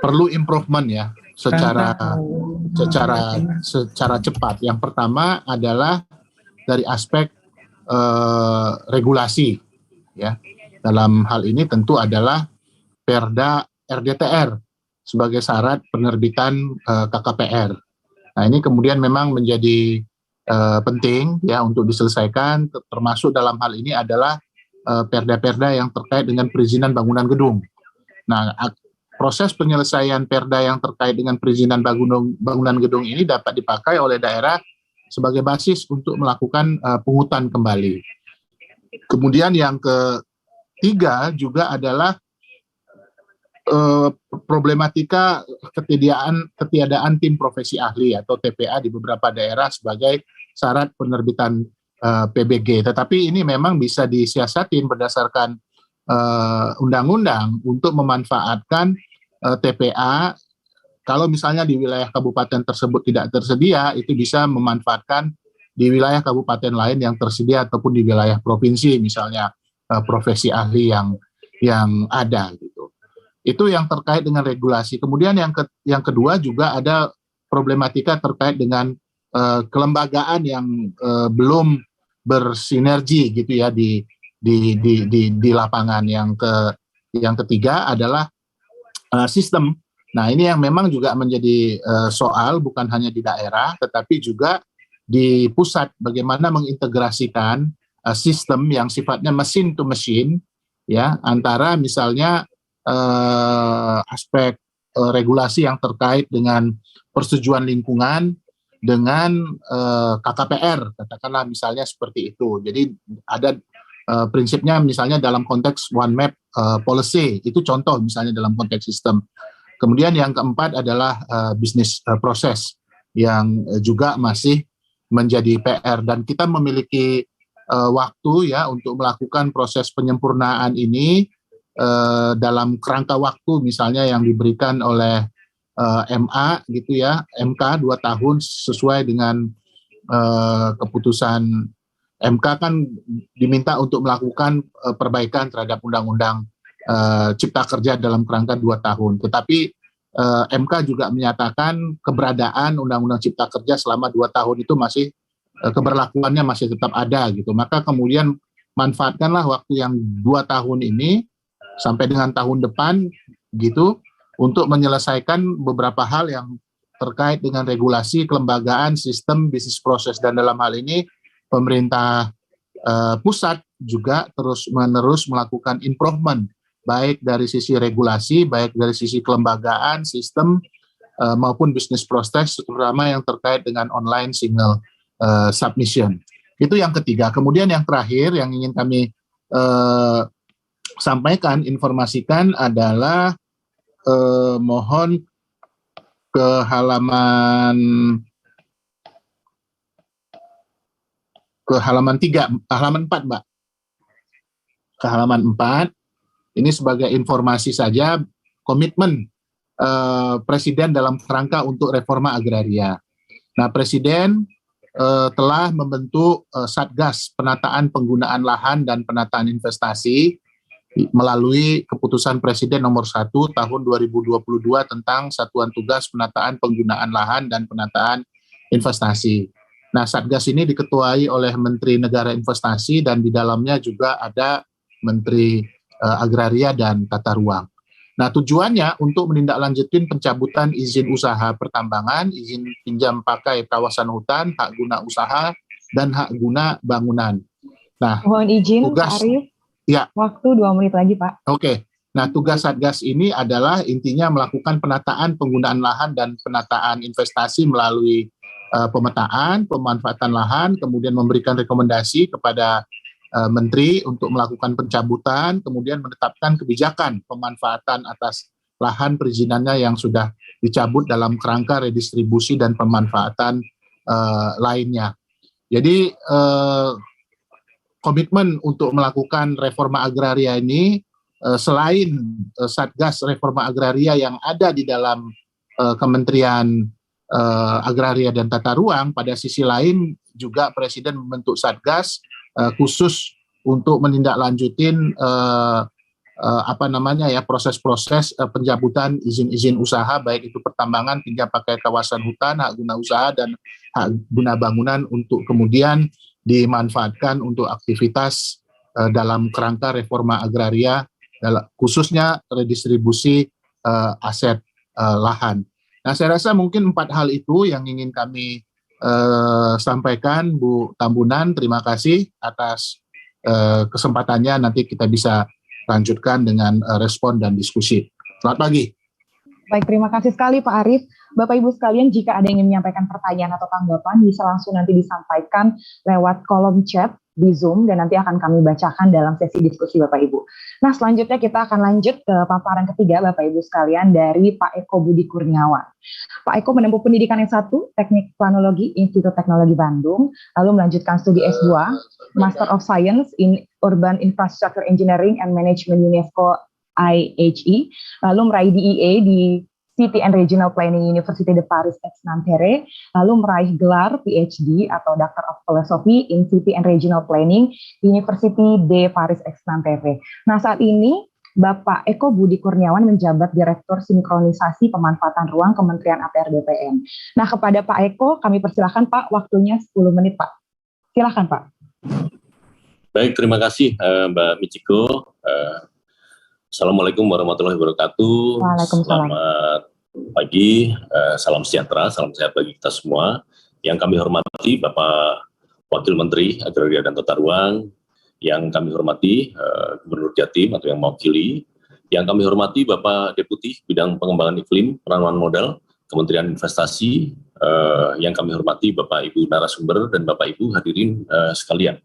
perlu improvement ya secara cepat. Yang pertama adalah dari aspek regulasi, ya. Dalam hal ini tentu adalah Perda RDTR sebagai syarat penerbitan KKPR. Nah, ini kemudian memang menjadi penting ya untuk diselesaikan, termasuk dalam hal ini adalah perda-perda yang terkait dengan perizinan bangunan gedung. Nah, proses penyelesaian perda yang terkait dengan perizinan bangunan gedung ini dapat dipakai oleh daerah sebagai basis untuk melakukan pungutan kembali. Kemudian yang ketiga juga adalah problematika ketiadaan tim profesi ahli atau TPA di beberapa daerah sebagai syarat penerbitan PBG. Tetapi ini memang bisa disiasatin berdasarkan undang-undang untuk memanfaatkan TPA. Kalau misalnya di wilayah kabupaten tersebut tidak tersedia, itu bisa memanfaatkan di wilayah kabupaten lain yang tersedia ataupun di wilayah provinsi, misalnya profesi ahli yang ada gitu. Itu yang terkait dengan regulasi. Kemudian yang kedua juga ada problematika terkait dengan kelembagaan yang belum bersinergi gitu ya di lapangan. Yang ketiga adalah sistem. Nah, ini yang memang juga menjadi soal bukan hanya di daerah tetapi juga di pusat, bagaimana mengintegrasikan sistem yang sifatnya mesin to mesin ya, antara misalnya aspek regulasi yang terkait dengan persetujuan lingkungan dengan KKPR, katakanlah misalnya seperti itu. Jadi ada prinsipnya misalnya dalam konteks one map policy, itu contoh misalnya dalam konteks sistem. Kemudian yang keempat adalah bisnis proses yang juga masih menjadi PR, dan kita memiliki waktu ya untuk melakukan proses penyempurnaan ini dalam kerangka waktu misalnya yang diberikan oleh MA gitu ya, MK 2 tahun sesuai dengan keputusan MK kan diminta untuk melakukan perbaikan terhadap undang-undang Cipta Kerja dalam kerangka 2 tahun. Tetapi MK juga menyatakan keberadaan Undang-Undang Cipta Kerja selama 2 tahun itu masih keberlakuannya masih tetap ada gitu. Maka kemudian manfaatkanlah waktu yang 2 tahun ini sampai dengan tahun depan gitu untuk menyelesaikan beberapa hal yang terkait dengan regulasi, kelembagaan, sistem, bisnis proses, dan dalam hal ini pemerintah pusat juga terus-menerus melakukan improvement baik dari sisi regulasi, baik dari sisi kelembagaan, sistem maupun bisnis proses, terutama yang terkait dengan online single submission. Itu yang ketiga. Kemudian yang terakhir yang ingin kami sampaikan, informasikan adalah mohon ke halaman 4, Mbak. Ke halaman 4. Ini sebagai informasi saja komitmen Presiden dalam kerangka untuk reforma agraria. Nah, Presiden telah membentuk Satgas Penataan Penggunaan Lahan dan Penataan Investasi melalui keputusan Presiden nomor 1 tahun 2022 tentang Satuan Tugas Penataan Penggunaan Lahan dan Penataan Investasi. Nah, Satgas ini diketuai oleh Menteri Negara Investasi dan di dalamnya juga ada Menteri Agraria dan Tata Ruang. Nah, tujuannya untuk menindaklanjutin pencabutan izin usaha pertambangan, izin pinjam pakai kawasan hutan, hak guna usaha, dan hak guna bangunan. Nah, mohon izin tugas, Pak Arief, ya. Waktu 2 menit lagi, Pak. Oke. Nah, tugas Satgas ini adalah intinya melakukan penataan penggunaan lahan dan penataan investasi melalui pemetaan, pemanfaatan lahan, kemudian memberikan rekomendasi kepada Menteri untuk melakukan pencabutan, kemudian menetapkan kebijakan pemanfaatan atas lahan perizinannya yang sudah dicabut dalam kerangka redistribusi dan pemanfaatan lainnya. Jadi komitmen untuk melakukan reforma agraria ini selain Satgas Reforma Agraria yang ada di dalam Kementerian Agraria dan Tata Ruang, pada sisi lain juga Presiden membentuk Satgas khusus untuk menindaklanjutin proses-proses pencabutan izin-izin usaha, baik itu pertambangan hingga pakai kawasan hutan, hak guna usaha dan hak guna bangunan, untuk kemudian dimanfaatkan untuk aktivitas dalam kerangka reforma agraria, khususnya redistribusi aset lahan. Nah, saya rasa mungkin 4 hal itu yang ingin kami sampaikan, Bu Tambunan. Terima kasih atas kesempatannya. Nanti kita bisa lanjutkan dengan respon dan diskusi. Selamat pagi. Baik, terima kasih sekali Pak Arief. Bapak Ibu sekalian, jika ada yang ingin menyampaikan pertanyaan atau tanggapan, bisa langsung nanti disampaikan lewat kolom chat di Zoom, dan nanti akan kami bacakan dalam sesi diskusi Bapak Ibu. Nah, selanjutnya kita akan lanjut ke paparan ketiga Bapak Ibu sekalian dari Pak Eko Budi Kurniawan. Pak Eko menempuh pendidikan S1, Teknik Planologi, Institut Teknologi Bandung, lalu melanjutkan studi S2, Master of Science in Urban Infrastructure Engineering and Management UNESCO IHE, lalu meraih DEA di City and Regional Planning University de Paris Aix-Nanterre, lalu meraih gelar PhD atau Doctor of Philosophy in City and Regional Planning University de Paris Aix-Nanterre. Nah, saat ini Bapak Eko Budi Kurniawan menjabat Direktur Sinkronisasi Pemanfaatan Ruang Kementerian ATR BPN. Nah, kepada Pak Eko, kami persilahkan Pak, waktunya 10 menit Pak. Silakan Pak. Baik, terima kasih Mbak Michiko. Assalamualaikum warahmatullahi wabarakatuh. Waalaikumsalam. Selamat pagi, salam sejahtera, salam sehat bagi kita semua. Yang kami hormati Bapak Wakil Menteri Agraria dan Tata Ruang, yang kami hormati Gubernur Jatim atau yang mewakili, yang kami hormati Bapak Deputi Bidang Pengembangan Iklim, Penanaman Modal, Kementerian Investasi, yang kami hormati Bapak Ibu narasumber dan Bapak Ibu hadirin sekalian.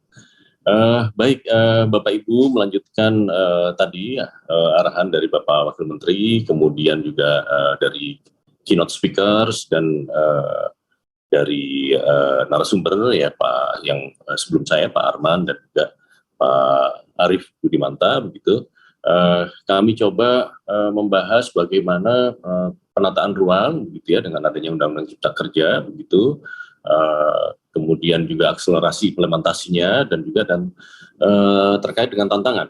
Baik, Bapak Ibu melanjutkan tadi arahan dari Bapak Wakil Menteri, kemudian juga dari keynote speakers dan dari narasumber ya Pak yang sebelum saya, Pak Arman dan juga Pak Arief Budimanta, begitu. Kami coba membahas bagaimana penataan ruang, begitu ya, dengan adanya Undang-Undang Cipta Kerja, begitu. Kemudian juga akselerasi implementasinya dan juga terkait dengan tantangan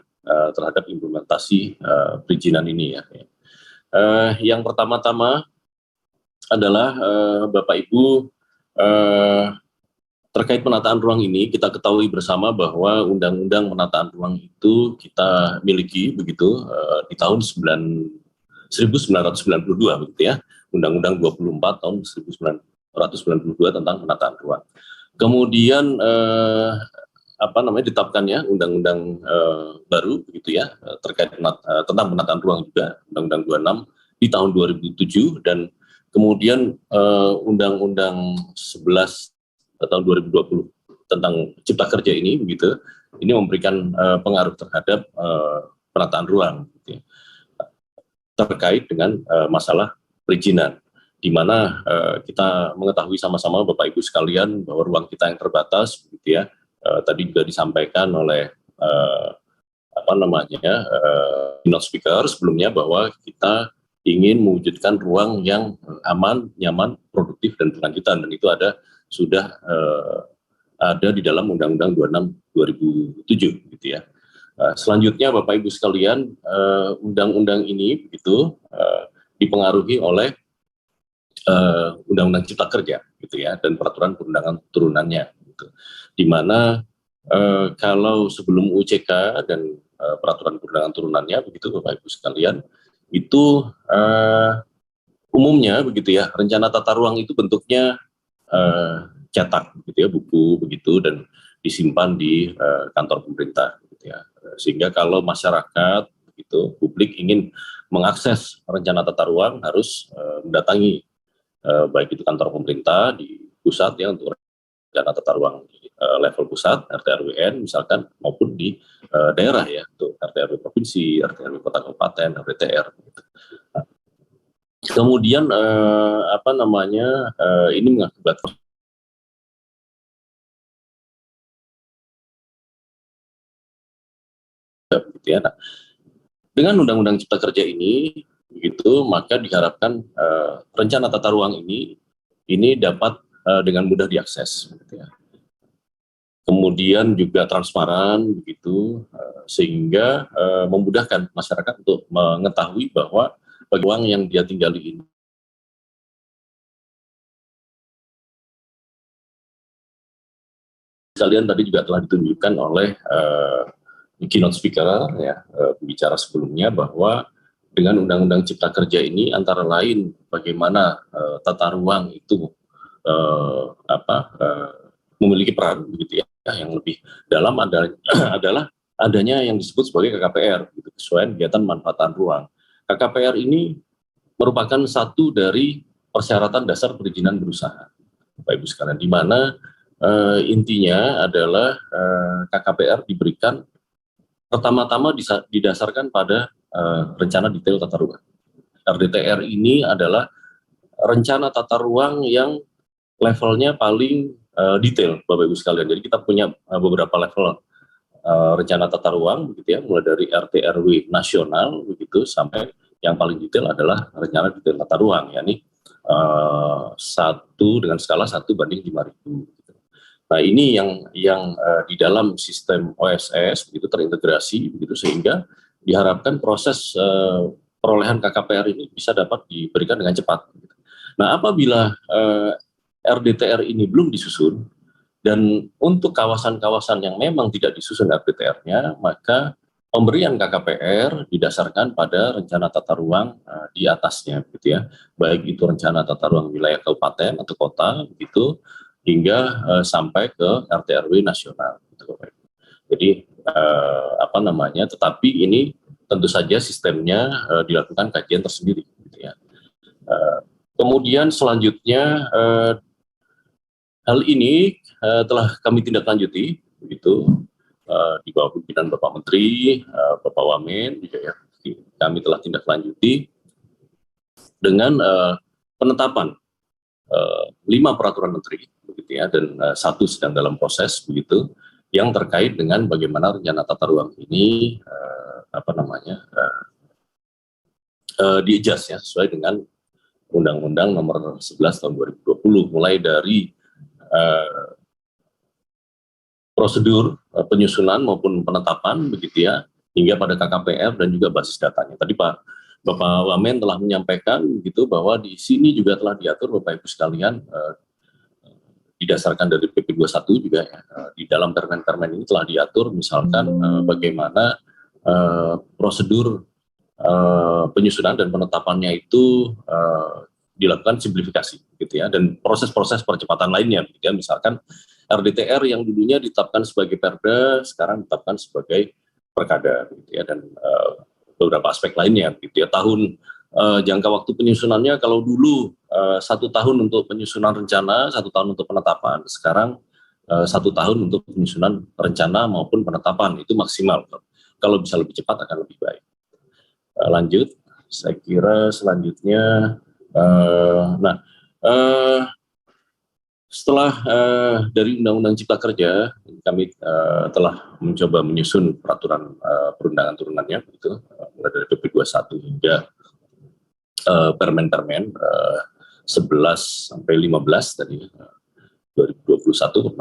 terhadap implementasi perizinan ini ya. Yang pertama-tama adalah Bapak Ibu, terkait penataan ruang ini, kita ketahui bersama bahwa Undang-Undang Penataan Ruang itu kita miliki begitu di tahun 1992 begitu ya, Undang-Undang 24 tahun 1992 tentang penataan ruang. Kemudian ditetapkannya Undang-Undang baru begitu ya terkait tentang penataan ruang juga, Undang-Undang 26 di tahun 2007, dan kemudian Undang-Undang 11 tahun 2020 tentang Cipta Kerja ini begitu, ini memberikan pengaruh terhadap penataan ruang gitu ya, terkait dengan masalah perizinan, di mana kita mengetahui sama-sama Bapak Ibu sekalian bahwa ruang kita yang terbatas begitu ya, tadi juga disampaikan oleh keynote speaker sebelumnya bahwa kita ingin mewujudkan ruang yang aman, nyaman, produktif dan berkelanjutan, dan itu sudah ada di dalam Undang-Undang 26 2007 gitu ya. Selanjutnya Bapak Ibu sekalian, undang-undang ini begitu dipengaruhi oleh Undang-Undang Cipta Kerja gitu ya, dan peraturan perundangan turunannya gitu. Di mana kalau sebelum UCK dan peraturan perundangan turunannya begitu Bapak Ibu sekalian, itu umumnya begitu ya, rencana tata ruang itu bentuknya cetak gitu ya, buku begitu, dan disimpan di kantor pemerintah gitu ya. Sehingga kalau masyarakat begitu, publik ingin mengakses rencana tata ruang harus mendatangi baik itu kantor pemerintah di pusat ya untuk rencana tata ruang di level pusat RT RWN misalkan, maupun di daerah ya untuk RT RW provinsi, RT RW kota kabupaten, RWTR gitu. Nah, kemudian ini mengakibatkan gitu ya. Nah, dengan Undang-Undang Cipta Kerja ini begitu, maka diharapkan rencana tata ruang ini dapat dengan mudah diakses gitu ya. kemudian juga transparan begitu, sehingga memudahkan masyarakat untuk mengetahui bahwa bagi uang yang dia tinggali ini kalian tadi juga telah ditunjukkan oleh keynote speaker ya, pembicara sebelumnya, bahwa dengan Undang-Undang Cipta Kerja ini antara lain bagaimana tata ruang itu memiliki peran begitu ya, yang lebih dalam adalah adanya yang disebut sebagai KKPR, gitu, kesesuaian kegiatan manfaatan ruang. KKPR ini merupakan satu dari persyaratan dasar perizinan berusaha, Bapak Ibu sekalian, di mana intinya adalah KKPR diberikan pertama-tama didasarkan pada rencana detail tata ruang. RDTR ini adalah rencana tata ruang yang levelnya paling detail, Bapak Ibu sekalian. Jadi kita punya beberapa level rencana tata ruang, begitu ya, mulai dari RT RW nasional, begitu, sampai yang paling detail adalah rencana detail tata ruang, yakni 1 dengan skala 1:5.000. Nah, ini yang di dalam sistem OSS begitu terintegrasi begitu, sehingga diharapkan proses perolehan KKPR ini bisa dapat diberikan dengan cepat. Nah, apabila RDTR ini belum disusun, dan untuk kawasan-kawasan yang memang tidak disusun RDTR-nya, maka pemberian KKPR didasarkan pada rencana tata ruang di atasnya, gitu ya, baik itu rencana tata ruang wilayah kabupaten atau kota, begitu, hingga sampai ke RT RW nasional, gitu. Jadi tetapi ini tentu saja sistemnya dilakukan kajian tersendiri, gitu ya. Kemudian selanjutnya hal ini telah kami tindak lanjuti, begitu, di bawah pimpinan Bapak Menteri, Bapak Wamen, juga ya, kami telah tindak lanjuti dengan penetapan 5 peraturan menteri, begitu ya, dan 1 sedang dalam proses, begitu, yang terkait dengan bagaimana rencana tata ruang ini di-adjust ya, sesuai dengan Undang-Undang Nomor 11 Tahun 2020, mulai dari prosedur penyusunan maupun penetapan, begitu ya, hingga pada KKPR dan juga basis datanya. Tadi Bapak Wamen telah menyampaikan gitu bahwa di sini juga telah diatur, Bapak Ibu sekalian, didasarkan dari PP 21 juga ya, di dalam permen-permen ini telah diatur misalkan bagaimana prosedur penyusunan dan penetapannya itu dilakukan simplifikasi, gitu ya, dan proses-proses percepatan lainnya, gitu ya, misalkan RDTR yang dulunya ditetapkan sebagai Perda sekarang ditetapkan sebagai Perkada, gitu ya, dan beberapa aspek lainnya, gitu ya. Tahun jangka waktu penyusunannya kalau dulu 1 tahun untuk penyusunan rencana, 1 tahun untuk penetapan, sekarang 1 tahun untuk penyusunan rencana maupun penetapan, itu maksimal. Kalau bisa lebih cepat akan lebih baik. Lanjut, saya kira selanjutnya, setelah dari Undang-Undang Cipta Kerja, kami telah mencoba menyusun peraturan perundangan turunannya, begitu, mulai dari PP 21 hingga permen-permen 11 sampai 15 tadi 2021,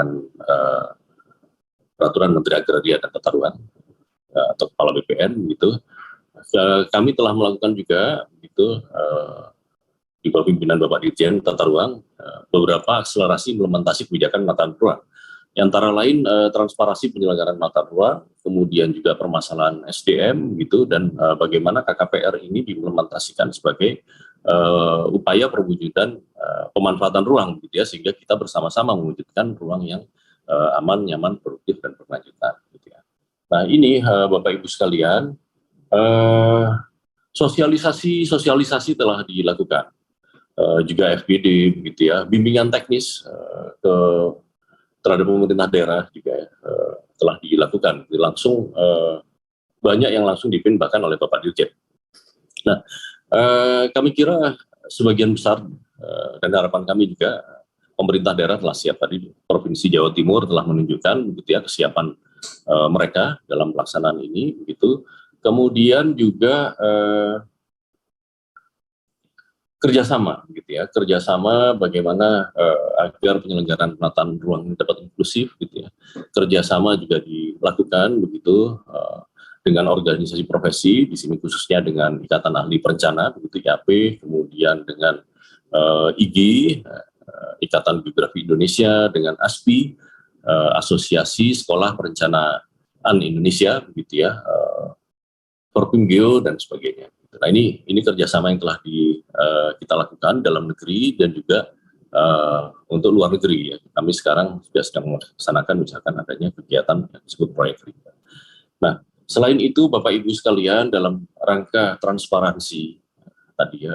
peraturan Menteri Agraria dan Tata Ruang atau Kepala BPN, gitu. Kami telah melakukan juga, gitu, di bawah pimpinan Bapak Dirjen Tata Ruang, beberapa akselerasi implementasi kebijakan penataan ruang. Antara lain transparansi penyelenggaraan penataan ruang, kemudian juga permasalahan SDM, gitu, dan bagaimana KKPR ini diimplementasikan sebagai upaya perwujudan pemanfaatan ruang, gitu ya, sehingga kita bersama-sama mewujudkan ruang yang aman, nyaman, produktif, dan berkelanjutan, gitu ya. Nah, ini Bapak Ibu sekalian, sosialisasi telah dilakukan. Juga FGD, begitu ya, bimbingan teknis terhadap pemerintah daerah juga telah dilakukan, langsung banyak yang langsung dipimpin bahkan oleh Bapak Dirjen. Nah, kami kira sebagian besar dan harapan kami juga pemerintah daerah telah siap. Tadi Provinsi Jawa Timur telah menunjukkan, begitu ya, kesiapan mereka dalam pelaksanaan ini, begitu. Kemudian juga kerjasama, gitu ya, kerjasama bagaimana agar penyelenggaraan penataan ruang dapat inklusif, gitu ya. kerjasama juga dilakukan begitu dengan organisasi profesi, di sini khususnya dengan Ikatan Ahli Perencana, begitu IAP, kemudian dengan IGI, Ikatan Geografi Indonesia, dengan ASPI, Asosiasi Sekolah Perencanaan Indonesia, begitu ya, Forpimgeo dan sebagainya. Nah ini kerjasama yang telah kita lakukan dalam negeri dan juga untuk luar negeri ya. Kami sekarang sudah sedang melaksanakan misalkan adanya kegiatan yang disebut proyek riba. Nah, selain itu Bapak Ibu sekalian, dalam rangka transparansi tadi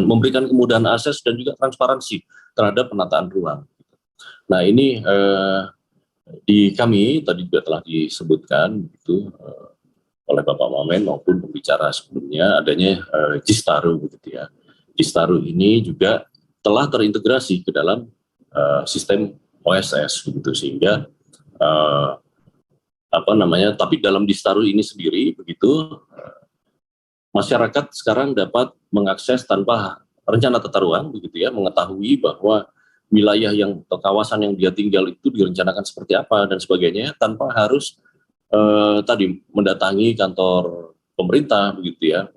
memberikan kemudahan akses dan juga transparansi terhadap penataan ruang. Nah, ini di kami tadi juga telah disebutkan gitu oleh Bapak Wamen maupun pembicara sebelumnya adanya Jistaru begitu ya. Jistaru ini juga telah terintegrasi ke dalam sistem OSS begitu, sehingga tapi dalam Jistaru ini sendiri begitu masyarakat sekarang dapat mengakses tanpa rencana tata ruang begitu ya, mengetahui bahwa wilayah atau kawasan yang dia tinggal itu direncanakan seperti apa dan sebagainya tanpa harus mendatangi kantor pemerintah begitu ya,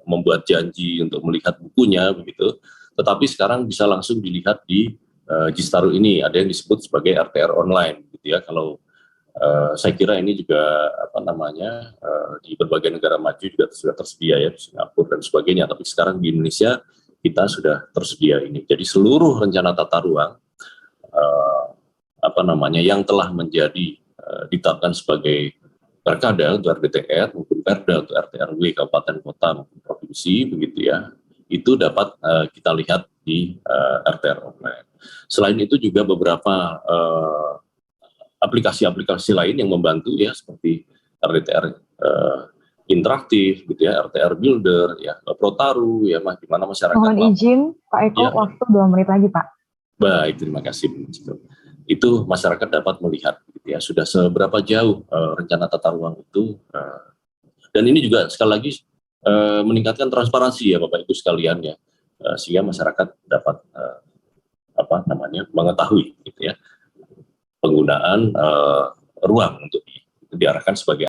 membuat janji untuk melihat bukunya begitu. Tetapi sekarang bisa langsung dilihat di Jistaru ini, ada yang disebut sebagai RTR online gitu ya. Kalau saya kira ini juga di berbagai negara maju juga sudah tersedia ya, Singapura dan sebagainya, tapi sekarang di Indonesia kita sudah tersedia ini. Jadi seluruh rencana tata ruang yang telah menjadi ditetapkan sebagai Perkada untuk RDTR maupun Perda untuk RT/RW kabupaten kota maupun provinsi begitu ya, itu dapat kita lihat di RTR online. Selain itu juga beberapa aplikasi-aplikasi lain yang membantu ya, seperti RDTR interaktif gitu ya, RTR Builder ya, Protaru ya, di mana masyarakat. Mohon izin Pak Eko, ya. Waktu 2 menit lagi Pak. Baik, terima kasih. Itu masyarakat dapat melihat gitu ya, sudah seberapa jauh rencana tata ruang itu, dan ini juga sekali lagi meningkatkan transparansi ya Bapak Ibu sekalian ya, sehingga masyarakat dapat mengetahui gitu ya penggunaan ruang untuk diarahkan sebagai